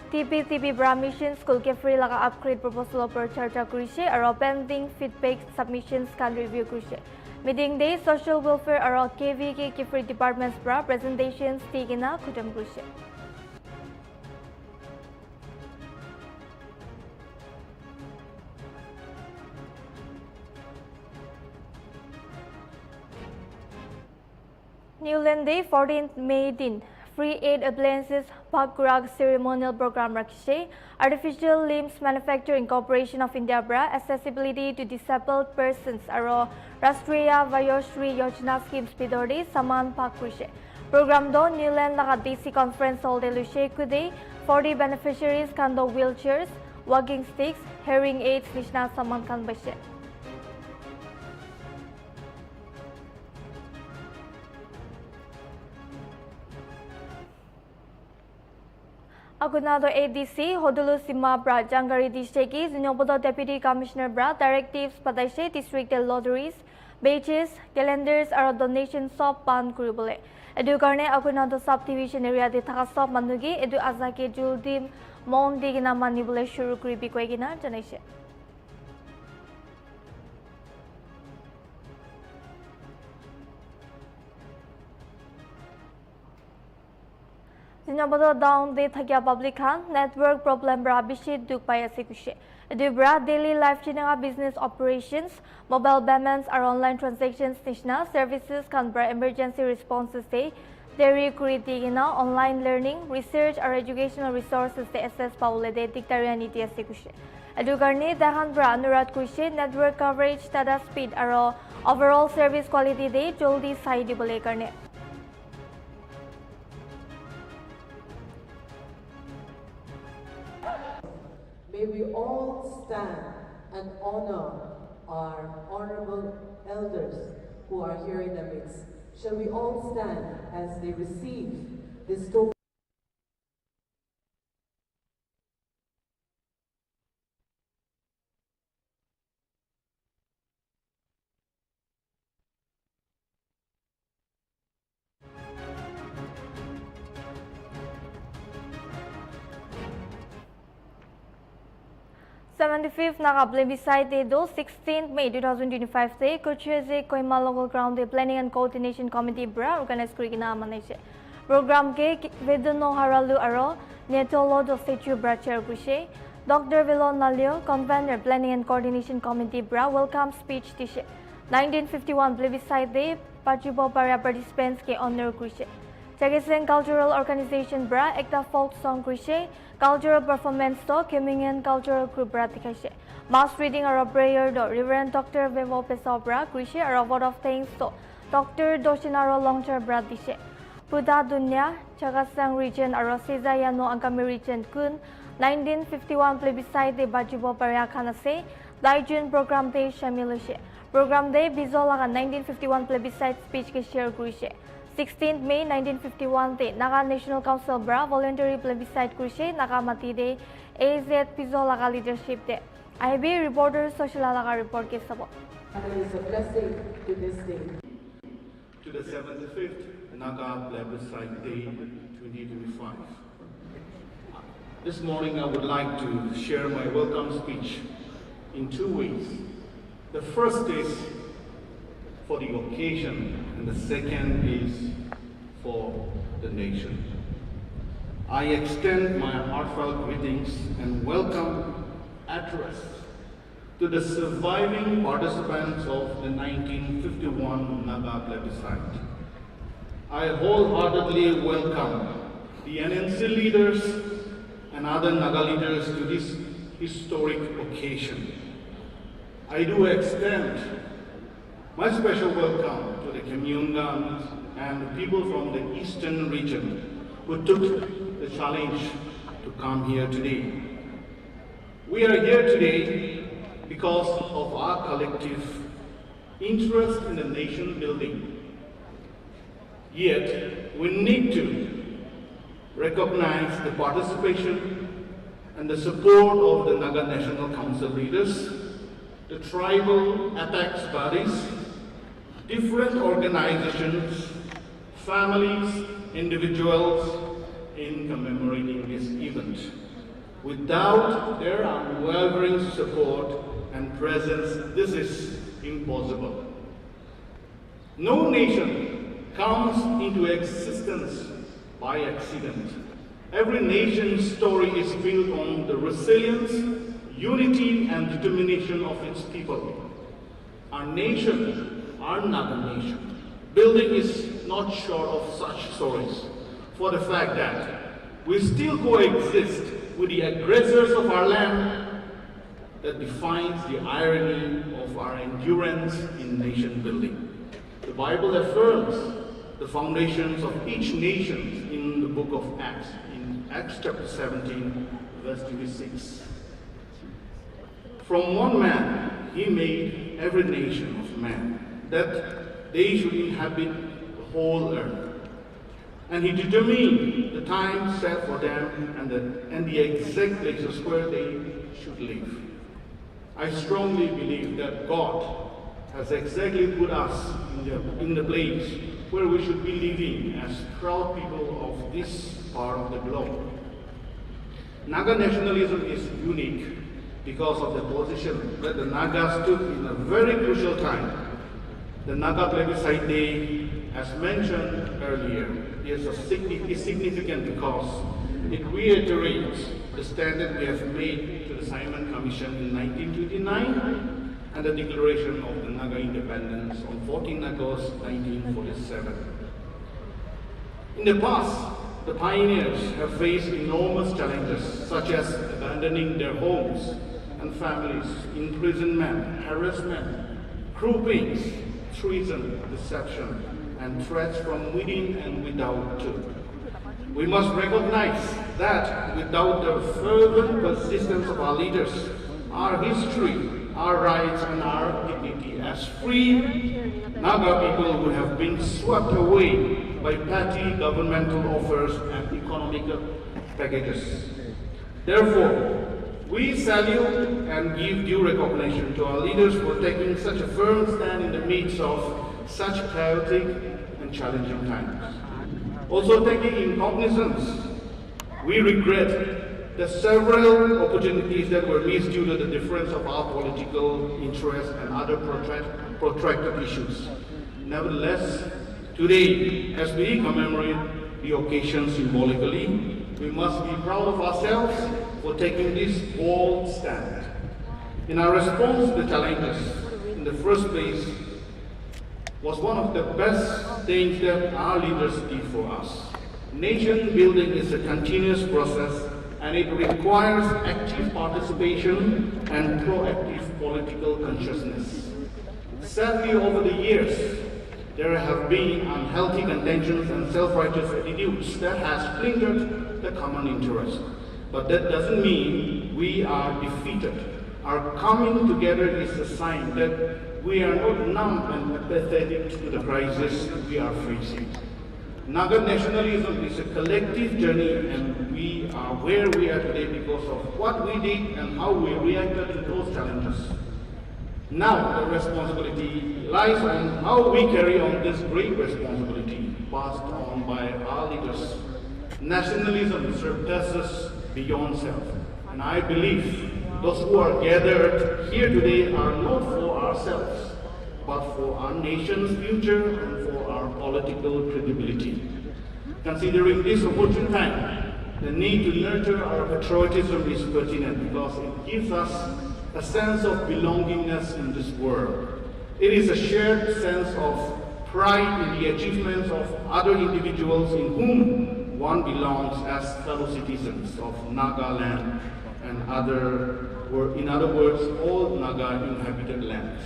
TPTP bra mission school Kifuri laga upgrade proposal per charja kurise aro pending feedback submissions kan review kurise. Meeting day social welfare aro KVK Kifuri departments bra presentations tigina kutam kurise. Newland Day 14th May din Free Aid Appliances Pakurag Ceremonial Program Rakishe Artificial Limbs Manufacturing Corporation of India Bra Accessibility to Disabled Persons Aro Rashtriya Vayoshri Yojana Schemes Pidori Saman Pakrishe Program do Newland Laga DC Conference Hall de Luche Kude 40 beneficiaries kando wheelchairs, walking sticks, hearing aids Nishna Saman Kan Bashe. Agunado ADC Hodulu Sima Bra Jangari Disheki Zinyobodo Deputy Commissioner Bra Directives Padaishe District Lotteries Badges Calendars Aro Donation Shop Ban Kuribole Edu Karne Agunado Subdivision Area de Thaka Shop Manugi Edu Azake Juldim Mon Digina Manibule Shuru Kuribi Kwegina Janation. Zinyobodo down de Thakya Public Han Network Problem Bra Bishit Duk Paya Sekushe. Dubra daily life chinanga business operations, mobile payments or online transactions nishna services can bra emergency responses day, dairy kuritigina online learning, research or educational resources de assess paule de dictaria niti asekushe. Edugarni dahan bra anurat kushe network coverage data speed aro overall service quality de joldi sai dibole karne. May we all stand and honor our honorable elders who are here in the midst. Shall we all stand as they receive this token? th Naga plebiscite de do 16th May 2025 se Kocheze Koima Local Ground de Planning and Coordination Committee bra organize kurigina maneche. Program ke Vedono Haralu Aro Netolo do Statue bra chair kushe Dr. Vilon Nalio Convener Planning and Coordination Committee bra welcome speech tishe 1951 plebiscite de Pachibo para participants ke honor kushe. Chageseng Cultural Organization bra ekta folk song kushe cultural performance to Kemingan Cultural Group bra dikhaise. Mass reading or prayer do Reverend Dr. Vevo Peso bra kushe or vote of thanks to Dr. Doshinaro Longcher bra dishe. Puda Dunya Chagasang region or Sezayano Angkami region kun 1951 plebiscite de Bajibo para kanase Daijun program de shamilushe. Program de Bizolaga 1951 plebiscite speech ke share kushe. 16th May 1951 te Naga National Council bra voluntary plebiscite kushe Naga mati de AZ Pizolaga leadership de IB reporter social alaga report ke sabo. And it is a blessing to this day. To the 75th Naga Plebiscite Day 2025. This morning I would like to share my welcome speech in two ways. The first is for the occasion and the second is for the nation. I extend my heartfelt greetings and welcome address to the surviving participants of the 1951 Naga plebiscite. I wholeheartedly welcome the NNC leaders and other Naga leaders to this historic occasion. I do extend my special welcome to the Kemungan and the people from the eastern region who took the challenge to come here today. We are here today because of our collective interest in the nation building. Yet, we need to recognize the participation and the support of the Naga National Council leaders, the tribal apex bodies, different organizations, families, individuals in commemorating this event. Without their unwavering support and presence, this is impossible. No nation comes into existence by accident. Every nation's story is built on the resilience, unity, and determination of its people. Our nation, our Naga nation, building is not short of such stories, for the fact that we still coexist with the aggressors of our land that defines the irony of our endurance in nation building. The Bible affirms the foundations of each nation in the book of Acts, in Acts chapter 17, verse 26. From one man he made every nation of men, that they should inhabit the whole earth. And he determined the time set for them and the exact places where they should live. I strongly believe that God has exactly put us in the place where we should be living as proud people of this part of the globe. Naga nationalism is unique because of the position that the Nagas took in a very crucial time. The Naga plebiscite day, as mentioned earlier, is significant because it reiterates the standard we have made to the Simon Commission in 1929 and the declaration of the Naga independence on 14 August 1947. In the past, the pioneers have faced enormous challenges such as abandoning their homes and families, imprisonment, harassment, groupings, treason, deception, and threats from within and without too. We must recognize that without the fervent persistence of our leaders, our history, our rights, and our dignity as free Naga people would have been swept away by petty governmental offers and economic packages. Therefore, we salute and give due recognition to our leaders for taking such a firm stand in the midst of such chaotic and challenging times. Also taking in cognizance, we regret the several opportunities that were missed due to the difference of our political interests and other protracted issues. Nevertheless, today, as we commemorate the occasion symbolically, we must be proud of ourselves for taking this bold stand. In our response to the challenges, in the first place, was one of the best things that our leaders did for us. Nation building is a continuous process and it requires active participation and proactive political consciousness. Sadly, over the years, there have been unhealthy contentions and self-righteous attitudes that has splintered the common interest. But that doesn't mean we are defeated. Our coming together is a sign that we are not numb and apathetic to the crisis we are facing. Naga nationalism is a collective journey and we are where we are today because of what we did and how we reacted to those challenges. Now the responsibility lies on how we carry on this great responsibility passed on by our leaders. Nationalism surpasses beyond self, and I believe those who are gathered here today are not for ourselves, but for our nation's future and for our political credibility. Considering this opportune time, the need to nurture our patriotism is pertinent because it gives us a sense of belongingness in this world. It is a shared sense of pride in the achievements of other individuals in whom one belongs as fellow citizens of Naga land and in other words, all Naga inhabited lands.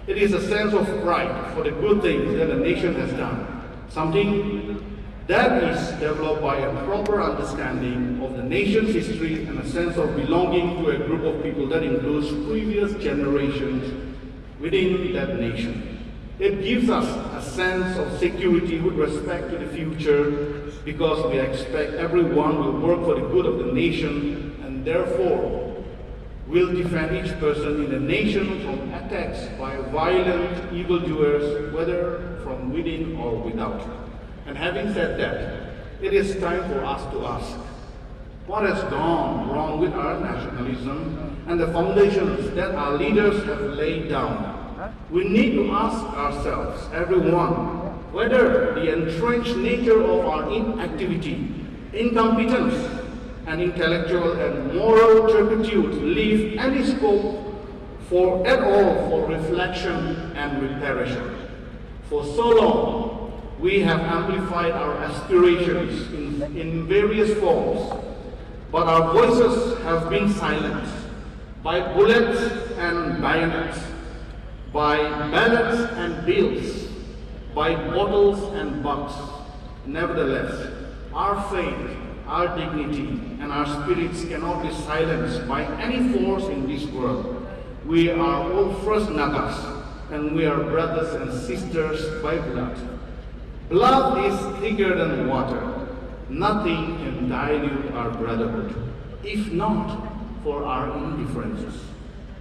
It is a sense of pride for the good things that the nation has done, something that is developed by a proper understanding of the nation's history and a sense of belonging to a group of people that includes previous generations within that nation. It gives us a sense of security with respect to the future because we expect everyone will work for the good of the nation and therefore will defend each person in the nation from attacks by violent evildoers, whether from within or without. And having said that, it is time for us to ask, what has gone wrong with our nationalism and the foundations that our leaders have laid down? We need to ask ourselves, everyone, whether the entrenched nature of our inactivity, incompetence, and intellectual and moral turpitude leave any scope at all for reflection and reparation. For so long, we have amplified our aspirations in various forms, but our voices have been silenced by bullets and bayonets, by ballots and bills, by bottles and bucks. Nevertheless, our faith, our dignity, and our spirits cannot be silenced by any force in this world. We are all first Nagas, and we are brothers and sisters by blood. Blood is thicker than water. Nothing can dilute our brotherhood, if not for our indifferences.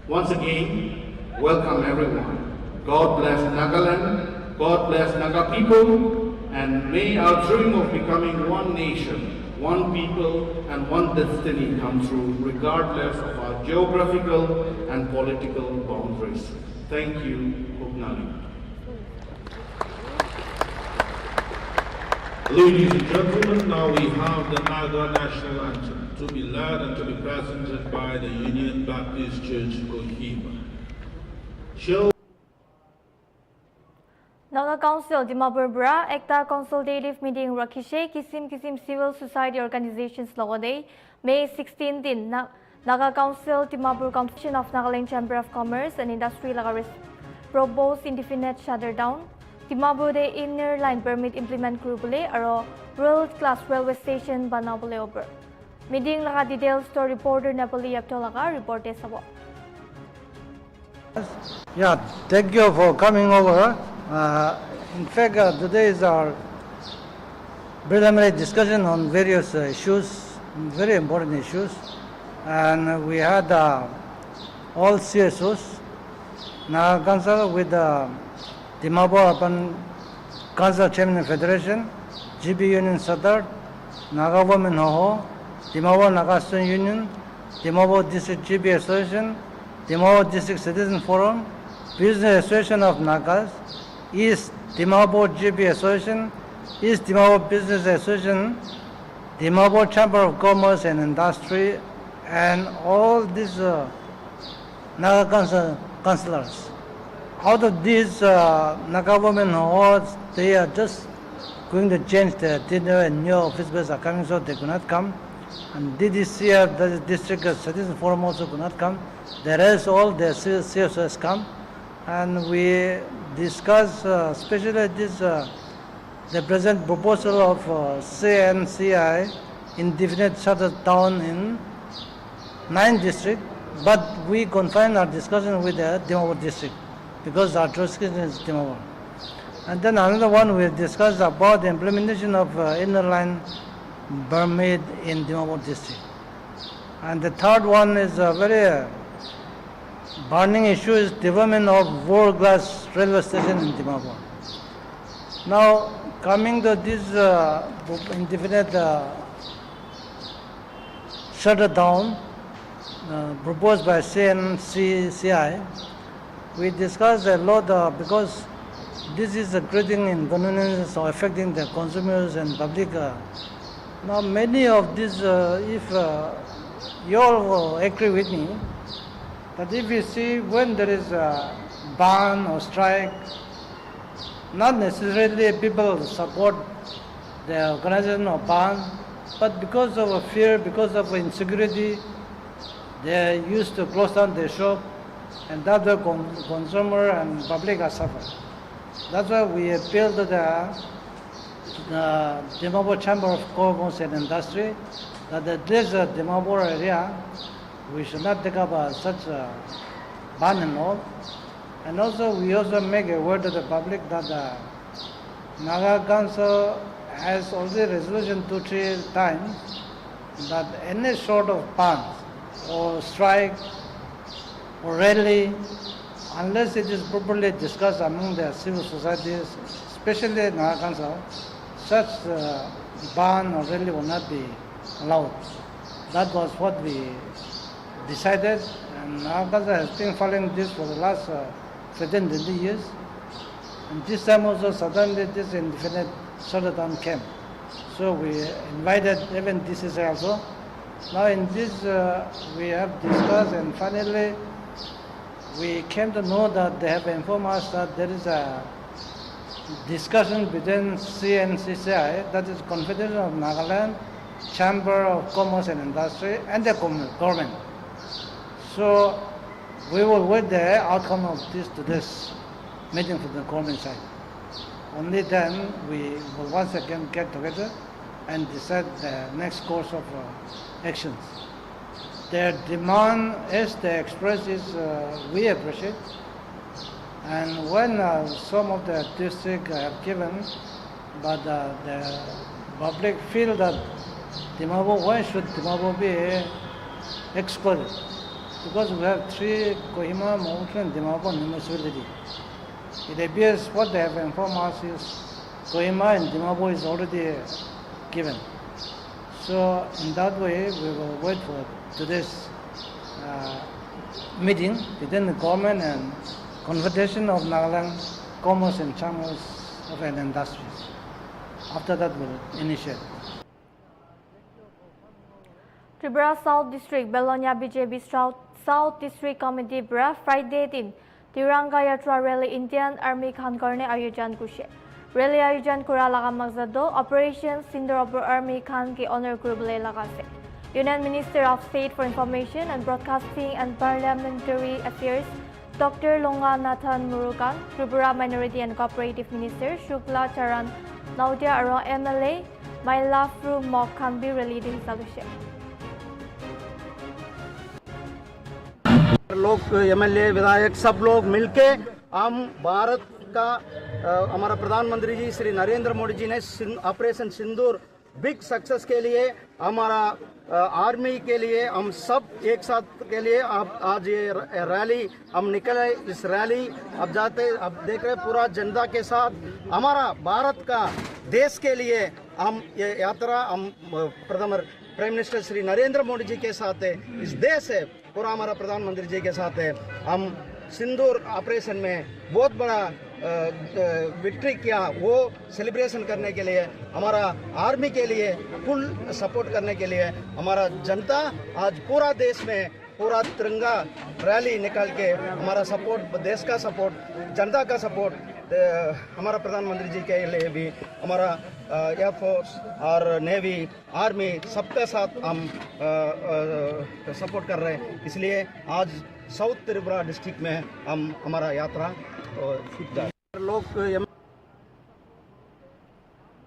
Once again, welcome everyone. God bless Nagaland, God bless Naga people, and may our dream of becoming one nation, one people, and one destiny come true, regardless of our geographical and political boundaries. Thank you, Hognali. Ladies and gentlemen, now we have the Naga National Anthem to be led and to be presented by the Union Baptist Church Kohima. Naga Council Dimapur Bra Ekta Consultative Meeting Rakhishe Kisim Civil Society Organizations Logode May 16 din Naga Council Dimapur Constitution of Nagaland Chamber of Commerce and Industry Lagaris proposed indefinite shutdown. Dimapur de inner line permit implement kurubule aro world class railway station banabule over. Meeting laga details to reporter Nepali Yaptolaga report sabo. Yeah, thank you for coming over. In fact, today is our preliminary discussion on various issues, very important issues, and we had all CSOs, Naga Council with Dimapur Urban Council Chairman Federation, GB Union Sadar, Naga Women Hoho, Dimapur Naga Student Union, Dimapur District GB Association, Dimapur District Citizen Forum, Business Association of Nagas, East Dimapur GB Association, East Dimapur Business Association, Dimapur Chamber of Commerce and Industry, and all these Naga councillors. Out of these Naga women awards, they are just going to change their dinner and new officers are coming, so they could not come. And DDC, that is District Citizen Forum, also could not come. The rest, all the CSOs come. And we discuss especially this, the present proposal of CNCI indefinite shutdown in 9 districts, but we confine our discussion with the Dimapur district because our jurisdiction is Dimapur. And then another one we discussed about the implementation of inner line permit in Dimapur district. And the third one is a very burning issue is development of world-class railway station in Dimapur. Now, coming to this indefinite shutdown proposed by CNCI, we discussed a lot because this is creating inconvenience or affecting the consumers and public. Now, many of these, if you all agree with me, that if you see when there is a ban or strike, not necessarily people support the organization or ban, but because of a fear, because of insecurity, they used to close down their shop, and that the consumer and public are suffering. That's why we appeal to the Dimapur Chamber of Commerce and Industry that this Dimapur area, we should not take up such a ban and all. And also, we also make a word to the public that the Naga Council has already resolution 2-3 times that any sort of ban or strike or rally, unless it is properly discussed among the civil societies, especially Naga Council, such ban or rally will not be allowed. That was what we decided, and Naga Council has been following this for the last 15, 20 years. And this time also suddenly this indefinite shutdown came. So we invited even DCCI also. Now in this we have discussed, and finally we came to know that they have informed us that there is a discussion between C and CCI, that is Confederation of Nagaland, Chamber of Commerce and Industry, and the government. So we will wait the outcome of this meeting from the government side. Only then we will once again get together and decide the next course of actions. Their demand, as they express, is we appreciate. And when some of the districts have given, but the public feel that Dimapur, why should Dimapur be excluded? Because we have 3 Kohima, Mawutu and Dimapur municipality. It appears what they have informed us is Kohima and Dimapur is already given. So in that way, we will wait for today's meeting within the government and Confederation of Nagaland Commerce and Chambers of Industries. After that, we'll initiate. Tripura South District Belonia BJP South District Committee Bra Friday din Tiranga Yatra Rally Indian Army Khan Karne Ayojan Kushe. Rally Ayojan Kura Laga Magzado Operation Sindorabur Army Khan Ki Honor Kurble Lagase. Union Minister of State for Information and Broadcasting and Parliamentary Affairs Dr. Longa Nathan Murugan, Tripura Minority and Cooperative Minister Shukla Charan Naudia Aro MLA Maila Fru Mok Khan Bi Rally Din Salushe. लोग MLA विधायक सब लोग मिलके हम भारत का हमारा प्रधानमंत्री जी श्री नरेंद्र मोदी जी ने ऑपरेशन सिंदूर बिग सक्सेस के लिए हमारा आर्मी के लिए हम सब एक साथ के लिए आज ये रैली हम निकले। इस रैली अब जाते अब देख रहे पूरा जनता के साथ हमारा भारत का देश के लिए हम ये यात्रा हम प्राइम मिनिस्टर श्री नरेंद्र मोदी जी के साथ है। इस देश है पूरा हमारा प्रधानमंत्री जी के साथ है। हम सिंदूर ऑपरेशन में बहुत बड़ा विक्ट्री किया, वो सेलिब्रेशन करने के लिए हमारा आर्मी के लिए फुल सपोर्ट करने के लिए हमारा जनता आज पूरा देश में पूरा तिरंगा रैली निकाल के हमारा सपोर्ट, देश का सपोर्ट, जनता का सपोर्ट हमारा प्रधानमंत्री जी के लिए भी हमारा एयरफोर्स और नेवी आर्मी सबके साथ हम सपोर्ट कर रहे हैं। इसलिए आज साउथ त्रिपुरा डिस्ट्रिक्ट में हम हमारा यात्रा लोग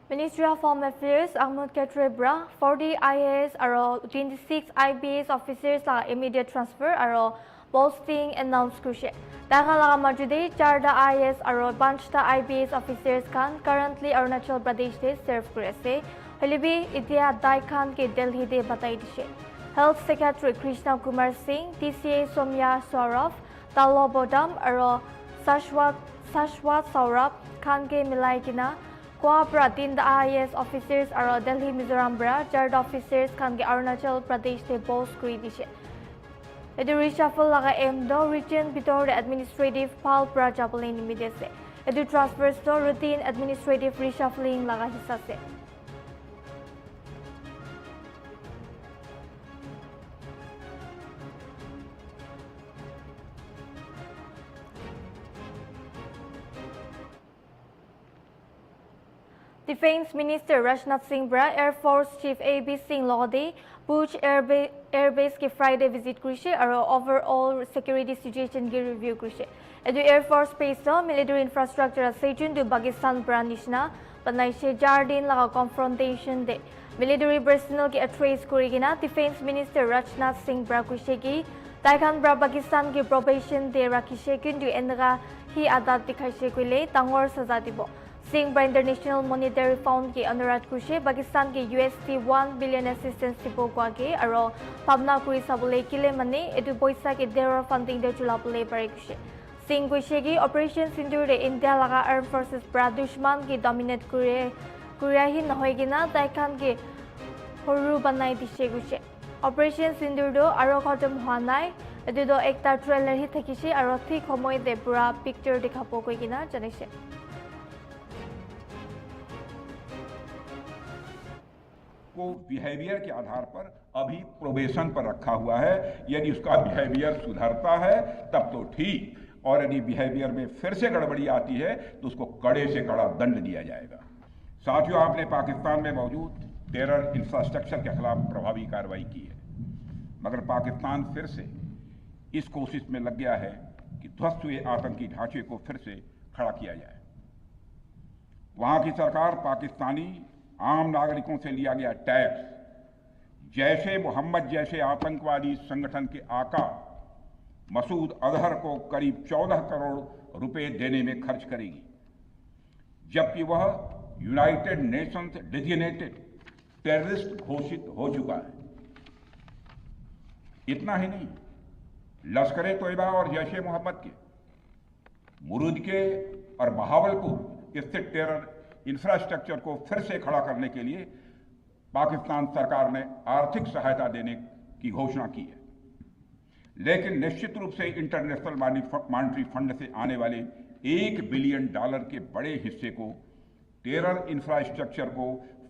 Ministry of Home Affairs Ahmad Katrebra 40 IAS aro 26 IBS officers la immediate transfer aro posting announced kushe. Daga laga majude 4 IAS aro 5 IBS officers kan currently Arunachal Pradesh de serve kurese. Holibi itia dai khan ke Delhi de batai dishe. Health Secretary Krishna Kumar Singh, TCA Somya Saurabh, Talo Bodam aro Sashwat Saurabh khan ke milai kina Coopera in the IAS officers are Delhi Mizoram Bra, Jard officers can get Arunachal Pradesh de boss Kridishe. The reshuffle laga emdo region bitor administrative pal Prajapalin immediately. The transfers to routine administrative reshuffling laga hisase. Defense Minister Rajnath Singh Bra, Air Force Chief A.B. Singh Lodi, Bhuj Air Base ke Friday visit krishe aro overall security situation ki review krishe. Edu Air Force Base to military infrastructure sejun du Pakistan branishna banaishe jardin laga confrontation de military personnel ki trace kurigina Defense Minister Rajnath Singh Bra krishe ki Taikan Bra Pakistan ki probation de rakishe kundu enga hi adat dikhaise kuile tangor saza dibo. Singh by International Monetary Fund ki Anurat Kushe, Pakistan ki USD 1 billion assistance tipo kwa ke aro pabna kuri sabule kile mane edu poisa ke dera funding de chulapule pare kushe. Singh kushe ki Operation Sindoor de India laga Armed Forces pra dushman ki dominate kuriya hi nahoy gina taikan ke horu banai dishe kushe. Operation Sindoor do aro khatam hwanai edu do ekta trailer hi thakise aro thik homoy de pura picture dikhapo koi gina janise. को behaviour के आधार पर अभी probation पर रखा हुआ है। यदि उसका behaviour सुधरता है तब तो ठीक, और यदि बिहेवियर में फिर से गड़बड़ी आती है तो उसको कड़े से कड़ा दंड दिया जाएगा। साथियों, आपने पाकिस्तान में मौजूद टेरर इंफ्रास्ट्रक्चर के खिलाफ प्रभावी कार्रवाई की है, मगर पाकिस्तान फिर से इस कोशिश में लग गया है कि ध्वस्त हुए आतंकी ढांचे को फिर से खड़ा किया जाए। वहां की सरकार पाकिस्तानी आम नागरिकों से लिया गया टैक्स जैशे मोहम्मद जैसे आतंकवादी संगठन के आका मसूद अजहर को करीब 14 करोड़ रुपए देने में खर्च करेगी, जबकि वह यूनाइटेड नेशंस डेजिग्नेटेड टेररिस्ट घोषित हो चुका है। इतना ही नहीं, लश्कर तोयबा और जैश ए मोहम्मद के मुरूद के और बहावलपुर स्थित टेरर इंफ्रास्ट्रक्चर को फिर से खड़ा करने के लिए पाकिस्तान सरकार ने आर्थिक सहायता देने की घोषणा की है, लेकिन निश्चित रूप से इंटरनेशनल मॉनेटरी फंड से आने वाले $1 बिलियन के बड़े हिस्से को टेरर इंफ्रास्ट्रक्चर को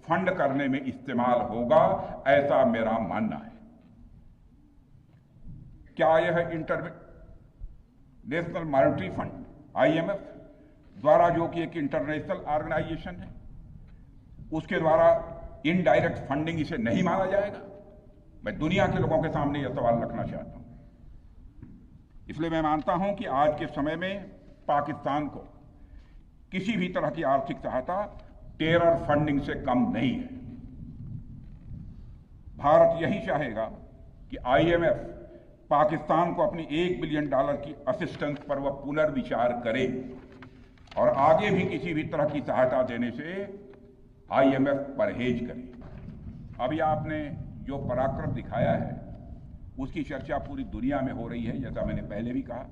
फंड करने में इस्तेमाल होगा, ऐसा मेरा मानना है। क्या यह इंटरनेशनल मॉनेटरी फंड IMF द्वारा, जो कि एक इंटरनेशनल ऑर्गेनाइजेशन है, उसके द्वारा इनडायरेक्ट फंडिंग इसे नहीं माना जाएगा? मैं दुनिया के लोगों के सामने यह सवाल रखना चाहता हूं। इसलिए मैं मानता हूं कि आज के समय में पाकिस्तान को किसी भी तरह की आर्थिक सहायता टेरर फंडिंग से कम नहीं है। भारत यही चाहेगा कि IMF पाकिस्तान को अपनी $1 बिलियन की असिस्टेंस पर वह पुनर्विचार करे और आगे भी किसी भी तरह की सहायता देने से IMF परहेज करे। अभी आपने जो पराक्रम दिखाया है उसकी चर्चा पूरी दुनिया में हो रही है। जैसा मैंने पहले भी कहा,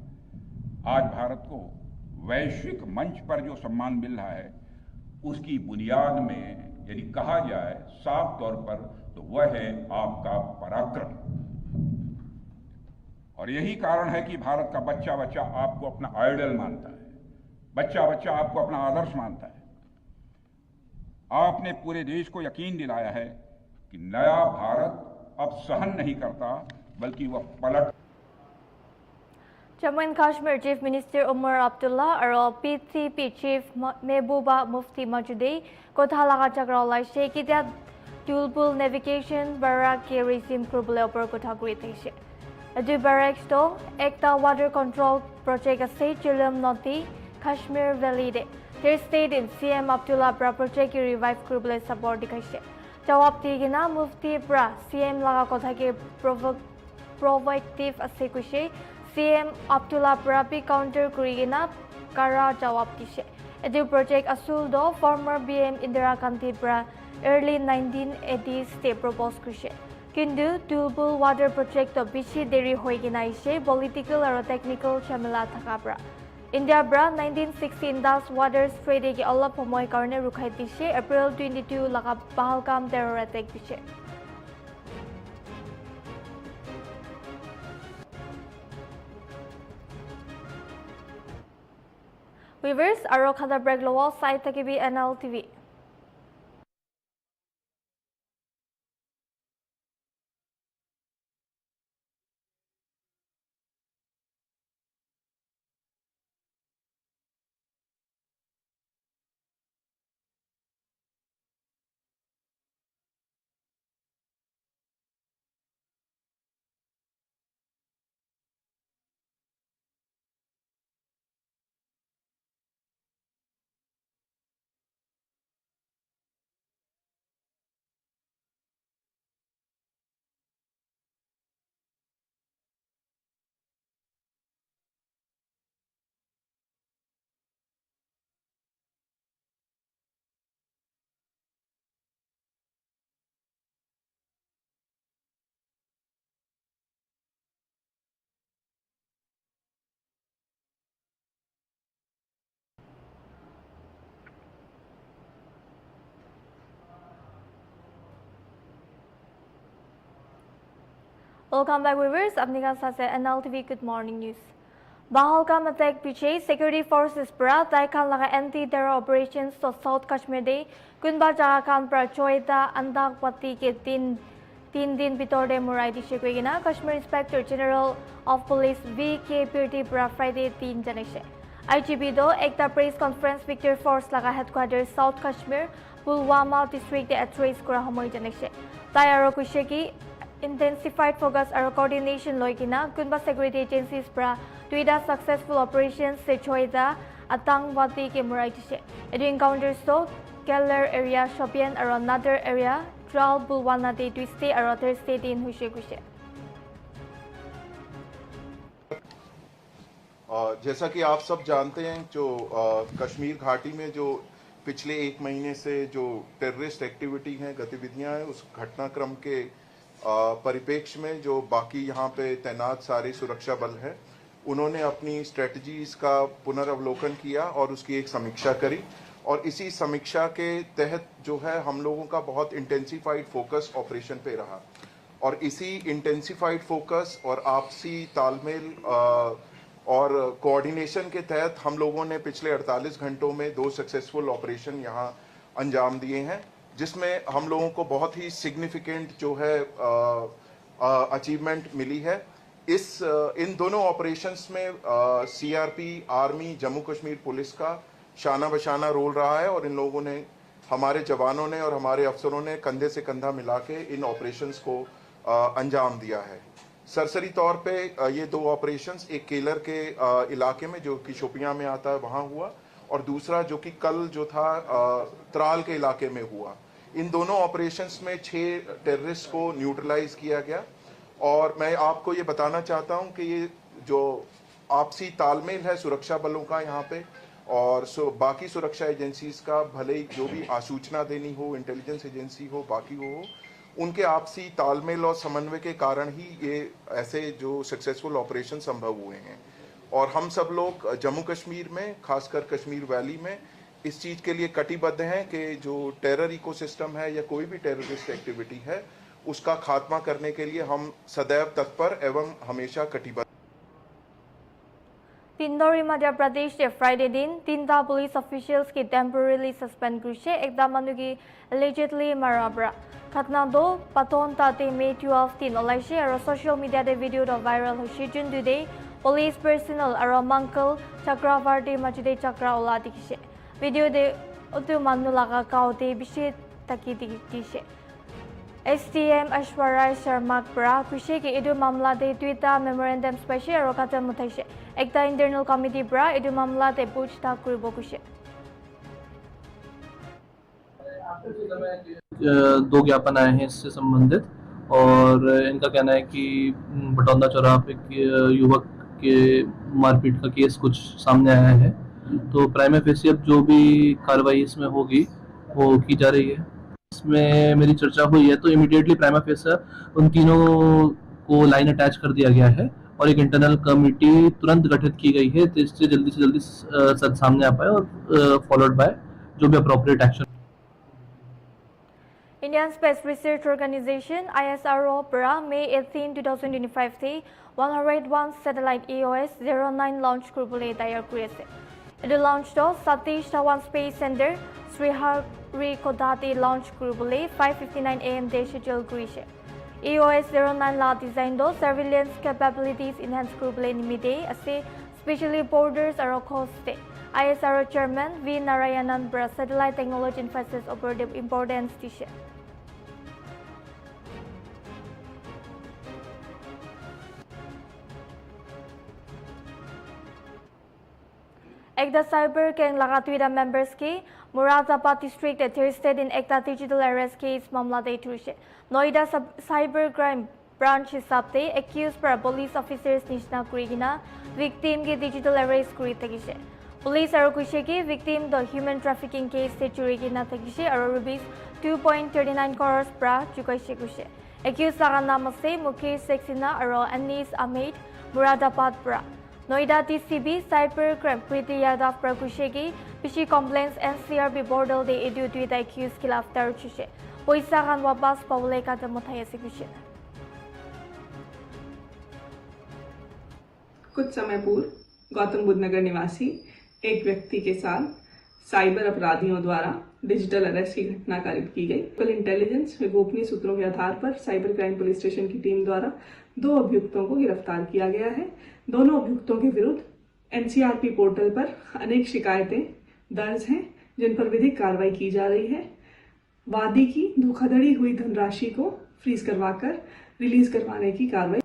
आज भारत को वैश्विक मंच पर जो सम्मान मिल रहा है उसकी बुनियाद में यदि कहा जाए साफ तौर पर तो वह है आपका पराक्रम। और यही कारण है कि भारत का बच्चा बच्चा आपको अपना आइडल मानता है, बच्चा बच्चा आपको अपना आदर्श मानता है। आपने पूरे देश को यकीन दिलाया है कि नया भारत अब सहन नहीं करता बल्कि वह पलट। Jammu and Kashmir Chief Minister Umar Abdullah aro PCP Chief Mehbooba Mufti Majudei kotha laga chakra olaise kitia Tulbul Navigation Barrack ke resume kurbole opor kotha kuri thaise. Adu barracks to ekta water control project ase Chilam Noti Kashmir Valley de. Their state in CM Abdullah Bra project ki revive kurbole support dikhaise. Jawab digina Mufti Bra CM laga kotha ke provocative ase kuise CM Abdullah Brabi counter kurigina kara jawab dise. Edu project asul do former BM Indira Gandhi Bra early 1980s te propose kurise. Kindu Tulbul water project to bishi deri hoi gina ise political aro technical chamela thaka bra. India Bra 1916 das water spray de ki olop homoy karone rukhai dise April 22 laga Pahalgam terror attack dise. Viewers, aro khada break lowo site takibi Nltv. Welcome back viewers, apni ka sath Nltv Good Morning News. Pahalgam attack piche security forces pra Taikan laga anti-terror operations to South Kashmir de kunba jaga kan pra choita andak pati ke tin 3 दिन भितरते मुराई दिसे कइना Kashmir inspector general of police VK Pirti pra Friday 3 janise IGP do ekta press conference Victor Force laga headquarter South Kashmir Pulwama district de address kora homoy janise tai aro kuise ki intensified focus aro coordination loikina kunba security agencies pra tuida successful operations se choida atangwadi ke murai dise edu encounters to Keller area Shopian aro another area Tral Bulwana de Tuesday aro Thursday din huise kuise जैसा कि आप सब जानते हैं जो कश्मीर घाटी में जो पिछले 1 महीने से जो टेररिस्ट एक्टिविटी हैं गतिविधियां हैं उस घटनाक्रम के परिप्रेक्ष्य में जो बाकी यहाँ पे तैनात सारे सुरक्षा बल हैं उन्होंने अपनी स्ट्रेटजीज का पुनर्वलोकन किया और उसकी एक समीक्षा करी और इसी समीक्षा के तहत जो है हम लोगों का बहुत इंटेंसिफाइड फोकस ऑपरेशन पे रहा और इसी इंटेंसिफाइड फोकस और आपसी तालमेल और कोऑर्डिनेशन के तहत हम लोगों ने पिछले 48 घंटों में 2 सक्सेसफुल ऑपरेशन यहाँ अंजाम दिए हैं जिसमें हम लोगों को बहुत ही सिग्निफिकेंट जो है अचीवमेंट मिली है। इन दोनों ऑपरेशंस में CRP army Jammu Kashmir police का शाना बशाना रोल रहा है और इन लोगों ने हमारे जवानों ने और हमारे अफसरों ने कंधे से कंधा मिला के इन ऑपरेशंस को अंजाम दिया है। सरसरी तौर पे ये 2 ऑपरेशंस एक केलर के इलाके में जो कि शोपियां में आता है वहां हुआ और दूसरा जो कि कल जो था त्राल के इलाके में हुआ। इन दोनों ऑपरेशंस में 6 टेररिस्ट को न्यूट्रलाइज किया गया और मैं आपको ये बताना चाहता हूं कि ये जो आपसी तालमेल है सुरक्षा बलों का यहाँ पे और बाकी सुरक्षा एजेंसीज का भले ही जो भी आसूचना देनी हो इंटेलिजेंस एजेंसी हो बाकी हो उनके आपसी तालमेल और समन्वय के कारण ही ये ऐसे जो सक्सेसफुल ऑपरेशन संभव हुए हैं और हम सब लोग जम्मू कश्मीर में खासकर कश्मीर वैली में इस चीज़ के लिए कटिबद्ध हैं कि जो टेरर इकोसिस्टम है या कोई भी टेररिस्ट एक्टिविटी है उसका खात्मा करने के लिए हम सदैव तत्पर एवं हमेशा कटिबद्ध। Tindori Madhya Pradesh de Friday din 3 police officials ki temporarily suspend kurise ekta manu ki allegedly marabra घटना दो पतोन ताते May 12 दिन ओलाइसे और सोशल मीडिया दे वीडियो दो वायरल होइसे जुन दुदे पुलिस पर्सनल और मंकल चक्रवर्ती मजुदे चक्रा ओला दिखिसे वीडियो दे उतु मानु लगा काउते बिसे तकी दिखिसे STM Ashwarya Sharma pra कुशे के इदु मामला दे ट्विटर मेमोरेंडम स्पेशल और कदम उठाइसे एकता इंटरनल कमिटी pra इदु मामला दे पूछताछ करबो कुशे 2 ज्ञापन आए हैं इससे संबंधित और इनका कहना है कि बटौंदा चौराहा पे युवक के मारपीट का केस कुछ सामने आया है तो प्राइमा फेसी अब जो भी कार्रवाई इसमें होगी वो की जा रही है। इसमें मेरी चर्चा हुई है तो इमीडिएटली प्राइमा फेसी उन तीनों को लाइन अटैच कर दिया गया है और एक इंटरनल कमेटी तुरंत गठित की गई है जिससे जल्दी से जल्दी सच सामने आ पाए और फॉलोड बाय जो भी appropriate action. Indian Space Research Organization ISRO pra May 18, 2025 te 101 satellite EOS-09 launch kurbole tayar kuri ase. Edu launch to Satish Dhawan Space Center Sriharikota launch kurbole 5:59 AM de schedule kurise. EOS-09 la design do surveillance capabilities enhance kurbole nimide ase especially borders aro coast. ISRO Chairman V. Narayanan bra satellite technology emphasis over the importance tishe. Ekta cyber gang laga tuida members ki Muradabad district at Thursday in ekta digital arrest case mamla de tuise. Noida cyber crime branch hisabte accused par police officers nishna kurigina victim ki digital arrest kuri thakise. Police aro kuise ki victim the human trafficking case se churigina thakise aro rupees 2.39 crores pra chukaise kuise. Accused laga naam ase Mukesh Saxena aro Anis Ahmed Muradabad pra. Noida TCB cybercrime Preeti Yadav pra kuise ki pishi complaints NCRB bordel de edu tuida accused khilaf tar chuse. Poisa kan wapas pawle kadam uthai ase kuise. कुछ समय पूर्व गौतम बुद्ध नगर निवासी एक व्यक्ति के साथ cyber अपराधियों द्वारा digital arrest की घटना कारित की गई। कल इंटेलिजेंस व गोपनीय सूत्रों के आधार पर साइबर क्राइम पुलिस स्टेशन की टीम द्वारा 2 अभियुक्तों को गिरफ्तार किया गया है। दोनों अभियुक्तों के विरुद्ध एनसीआरपी पोर्टल पर अनेक शिकायतें दर्ज हैं, जिन पर विधिक कार्रवाई की जा रही है। वादी की धोखाधड़ी हुई धनराशि को फ्रीज करवाकर रिलीज करवाने की कार्रवाई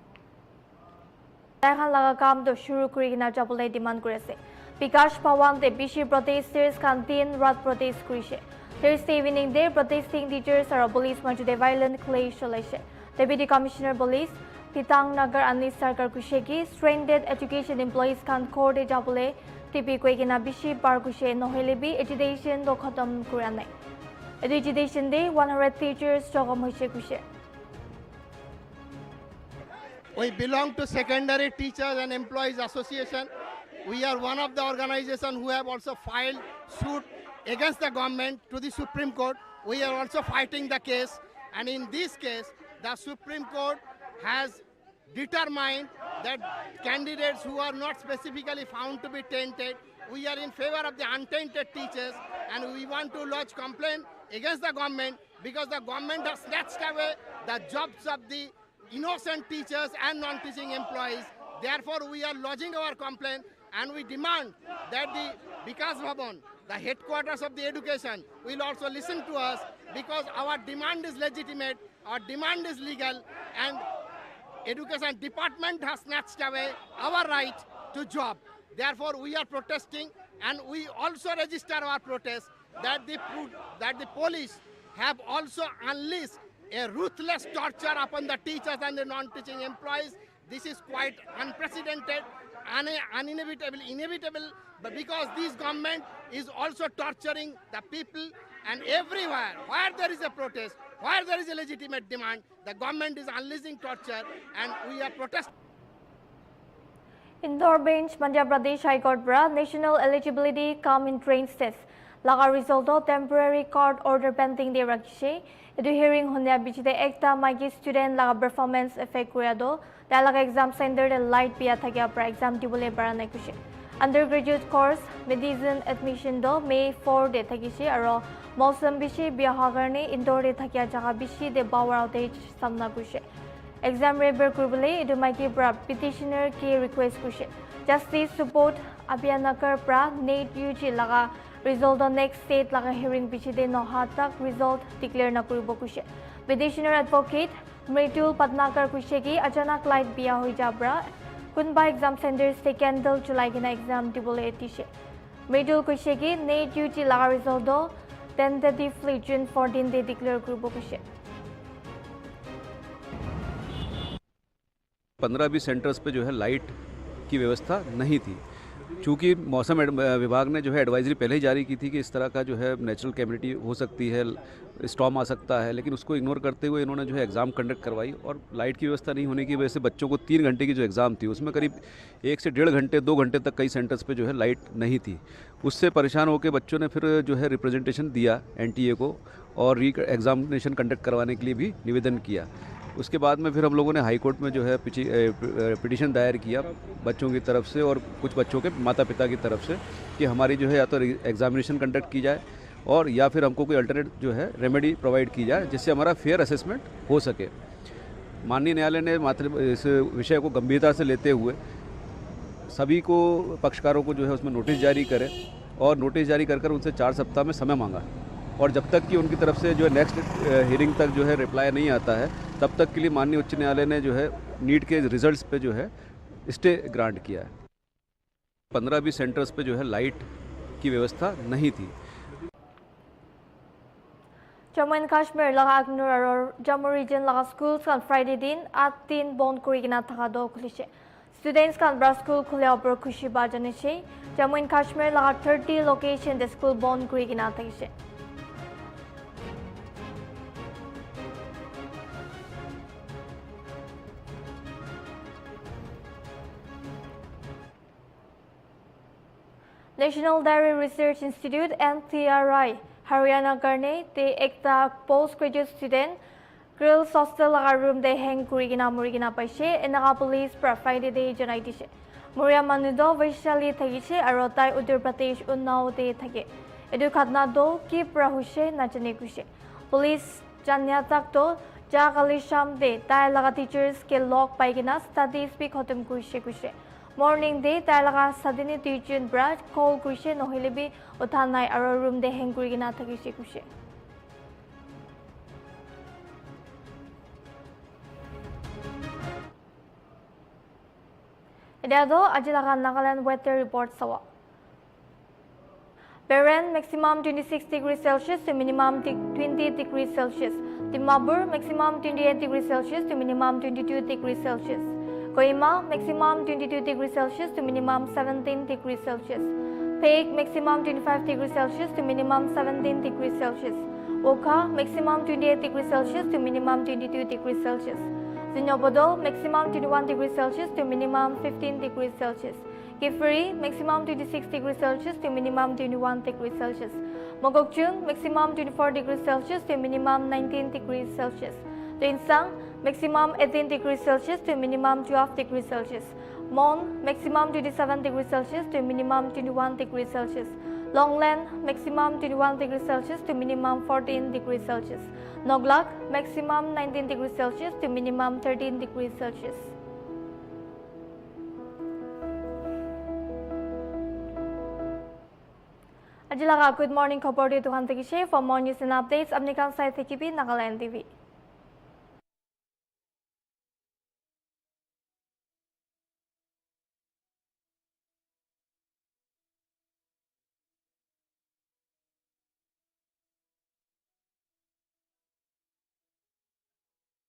लगा काम तो शुरू करिना जाबले डिमांड करेছে। विकास भवन दे बिशी protesters kan दिन रात protest करिছে। Thursday evening day protesting teachers are police majude violent clash চলাইছে। Deputy Commissioner Police Pitang Nagar Anis Sarkar kushegi stranded education employees kan court jabole tipi koigina bishi bar kushe nohelebi education do khatam kurane। Education day 100 teachers jogam hoise kushe। We belong to Secondary Teachers and Employees Association. We are one of the organizations who have also filed suit against the government to the Supreme Court. We are also fighting the case, and in this case, the Supreme Court has determined that candidates who are not specifically found to be tainted, we are in favor of the untainted teachers, and we want to lodge complaint against the government because the government has snatched away the jobs of the innocent teachers and non-teaching employees. Therefore, we are lodging our complaint, and we demand that the Vikas Bhavan, the headquarters of the education, will also listen to us because our demand is legitimate, our demand is legal, and education department has snatched away our right to job. Therefore, we are protesting, and we also register our protest that the police have also unleashed a ruthless torture upon the teachers and the non-teaching employees. This is quite unprecedented, inevitable, but because this government is also torturing the people, and everywhere where there is a protest, where there is a legitimate demand, the government is unleashing torture, and we are protesting. Indore bench Madhya Pradesh High Court bra national eligibility come in train test laga result temporary court order pending de rakhishe। Edu hearing honya bichide ekta magi student laga performance effect kuriado talaga exam center de light pia thakya pra exam dibole bara nai kushe। Undergraduate course medicine admission do May 4 de thakise aro mausam bishi biaha karne Indore de thakya jaga bishi de power outage samna kushe। Exam refer kuribole edu magi pra petitioner ki request kushe। Justice support Abhiyanakar pra NET UG laga result next state laga hearing bichide noha tak result declare na kuribo kushe। Petitioner advocate Mritul Patnakar kushe ki achanak light biya hoi jabra kunba exam centers te candle chulai kina exam dibole etishe। Mritul kushe ki NET UG laga result tentatively June 14 de declare kuribo kushe। 15-20 centres पे जो है light की व्यवस्था नहीं थी। चूँकि मौसम विभाग ने जो है एडवाइजरी पहले ही जारी की थी कि इस तरह का जो है नेचुरल कैमिटी हो सकती है, स्टॉर्म आ सकता है, लेकिन उसको इग्नोर करते हुए इन्होंने जो है एग्ज़ाम कंडक्ट करवाई और लाइट की व्यवस्था नहीं होने की वजह से बच्चों को 3 घंटे की जो एग्ज़ाम थी उसमें करीब 1 से 1.5 घंटे 2 घंटे तक कई सेंटर्स पे जो है लाइट नहीं थी। उससे परेशान होकर बच्चों ने फिर जो है रिप्रेजेंटेशन दिया NTA को और एग्ज़ामिनेशन कंडक्ट करवाने के लिए भी निवेदन किया। उसके बाद में फिर हम लोगों ने हाई कोर्ट में जो है पिटीशन दायर किया बच्चों की तरफ से और कुछ बच्चों के माता पिता की तरफ से कि हमारी जो है या तो एग्ज़ामिनेशन कंडक्ट की जाए और या फिर हमको कोई अल्टरनेट जो है रेमेडी प्रोवाइड की जाए जिससे हमारा फेयर असेसमेंट हो सके। माननीय न्यायालय ने इस विषय को गंभीरता से लेते हुए सभी को पक्षकारों को जो है उसमें नोटिस जारी करें और नोटिस जारी कर उनसे 4 सप्ताह में समय मांगा और जब तक कि उनकी तरफ से जो है नेक्स्ट हियरिंग तक जो है रिप्लाई नहीं आता है तब तक के लिए माननीय उच्च न्यायालय ने जो है नीट के रिजल्ट्स पे जो है स्टे ग्रांट किया है। 15-20 सेंटर्स पे जो है लाइट की व्यवस्था नहीं थी। Jammu and Kashmir laga Agnur aro Jammu region laga schools kan Friday din 8 bond kuri gina thaka do khulise। Students kan bra school khule opor khushi ba janishe। Jammu and Kashmir laga 30 location the school bond kuri gina thakise। National Dairy Research Institute NTRI Haryana karne te ekta postgraduate student girls hostel laga room de hang kurigina murigina paise enaga police pra Friday de janai dise। Muria manudo Vaishali thagise aro tai Uttar Pradesh Unnao de thake। Edu khatna do ki prahushe na jane kushe. Police janya tak do Jakali Shamde, Tai Laga teachers ke log paigina studies be khotum kushe kushe. Morning day Tai Laga Sadini Tijun Brad call kushe no hilibi uthanai aro room de henguri gina thakishe kushe. Edado ajilaga Nagaland weather report sawa. Beren maximum 26 degrees Celsius to minimum 20 degrees Celsius. Dimapur maximum 28 degrees Celsius to minimum 22 degrees Celsius. Kohima maximum 22 degrees Celsius to minimum 17 degrees Celsius. Peak maximum 25 degrees Celsius to minimum 17 degrees Celsius. Oka maximum 28 degrees Celsius to minimum 22 degrees Celsius. Zinobodol maximum 21 degrees Celsius to minimum 15 degrees Celsius. Kifuri maximum 26 degrees Celsius to minimum 21 degrees Celsius. Mogokchung maximum 24 degrees Celsius to minimum 19 degrees Celsius. Tuinsang maximum 18 degrees Celsius to minimum 12 degrees Celsius. Mon maximum 27 degrees Celsius to minimum 21 degrees Celsius. Longland maximum 21 degrees Celsius to minimum 14 degrees Celsius. Noglak maximum 19 degrees Celsius to minimum 13 degrees Celsius. Ajilaga good morning khobor de tuhan theki she for more news and updates apni kan sai theki bi Nagaland TV.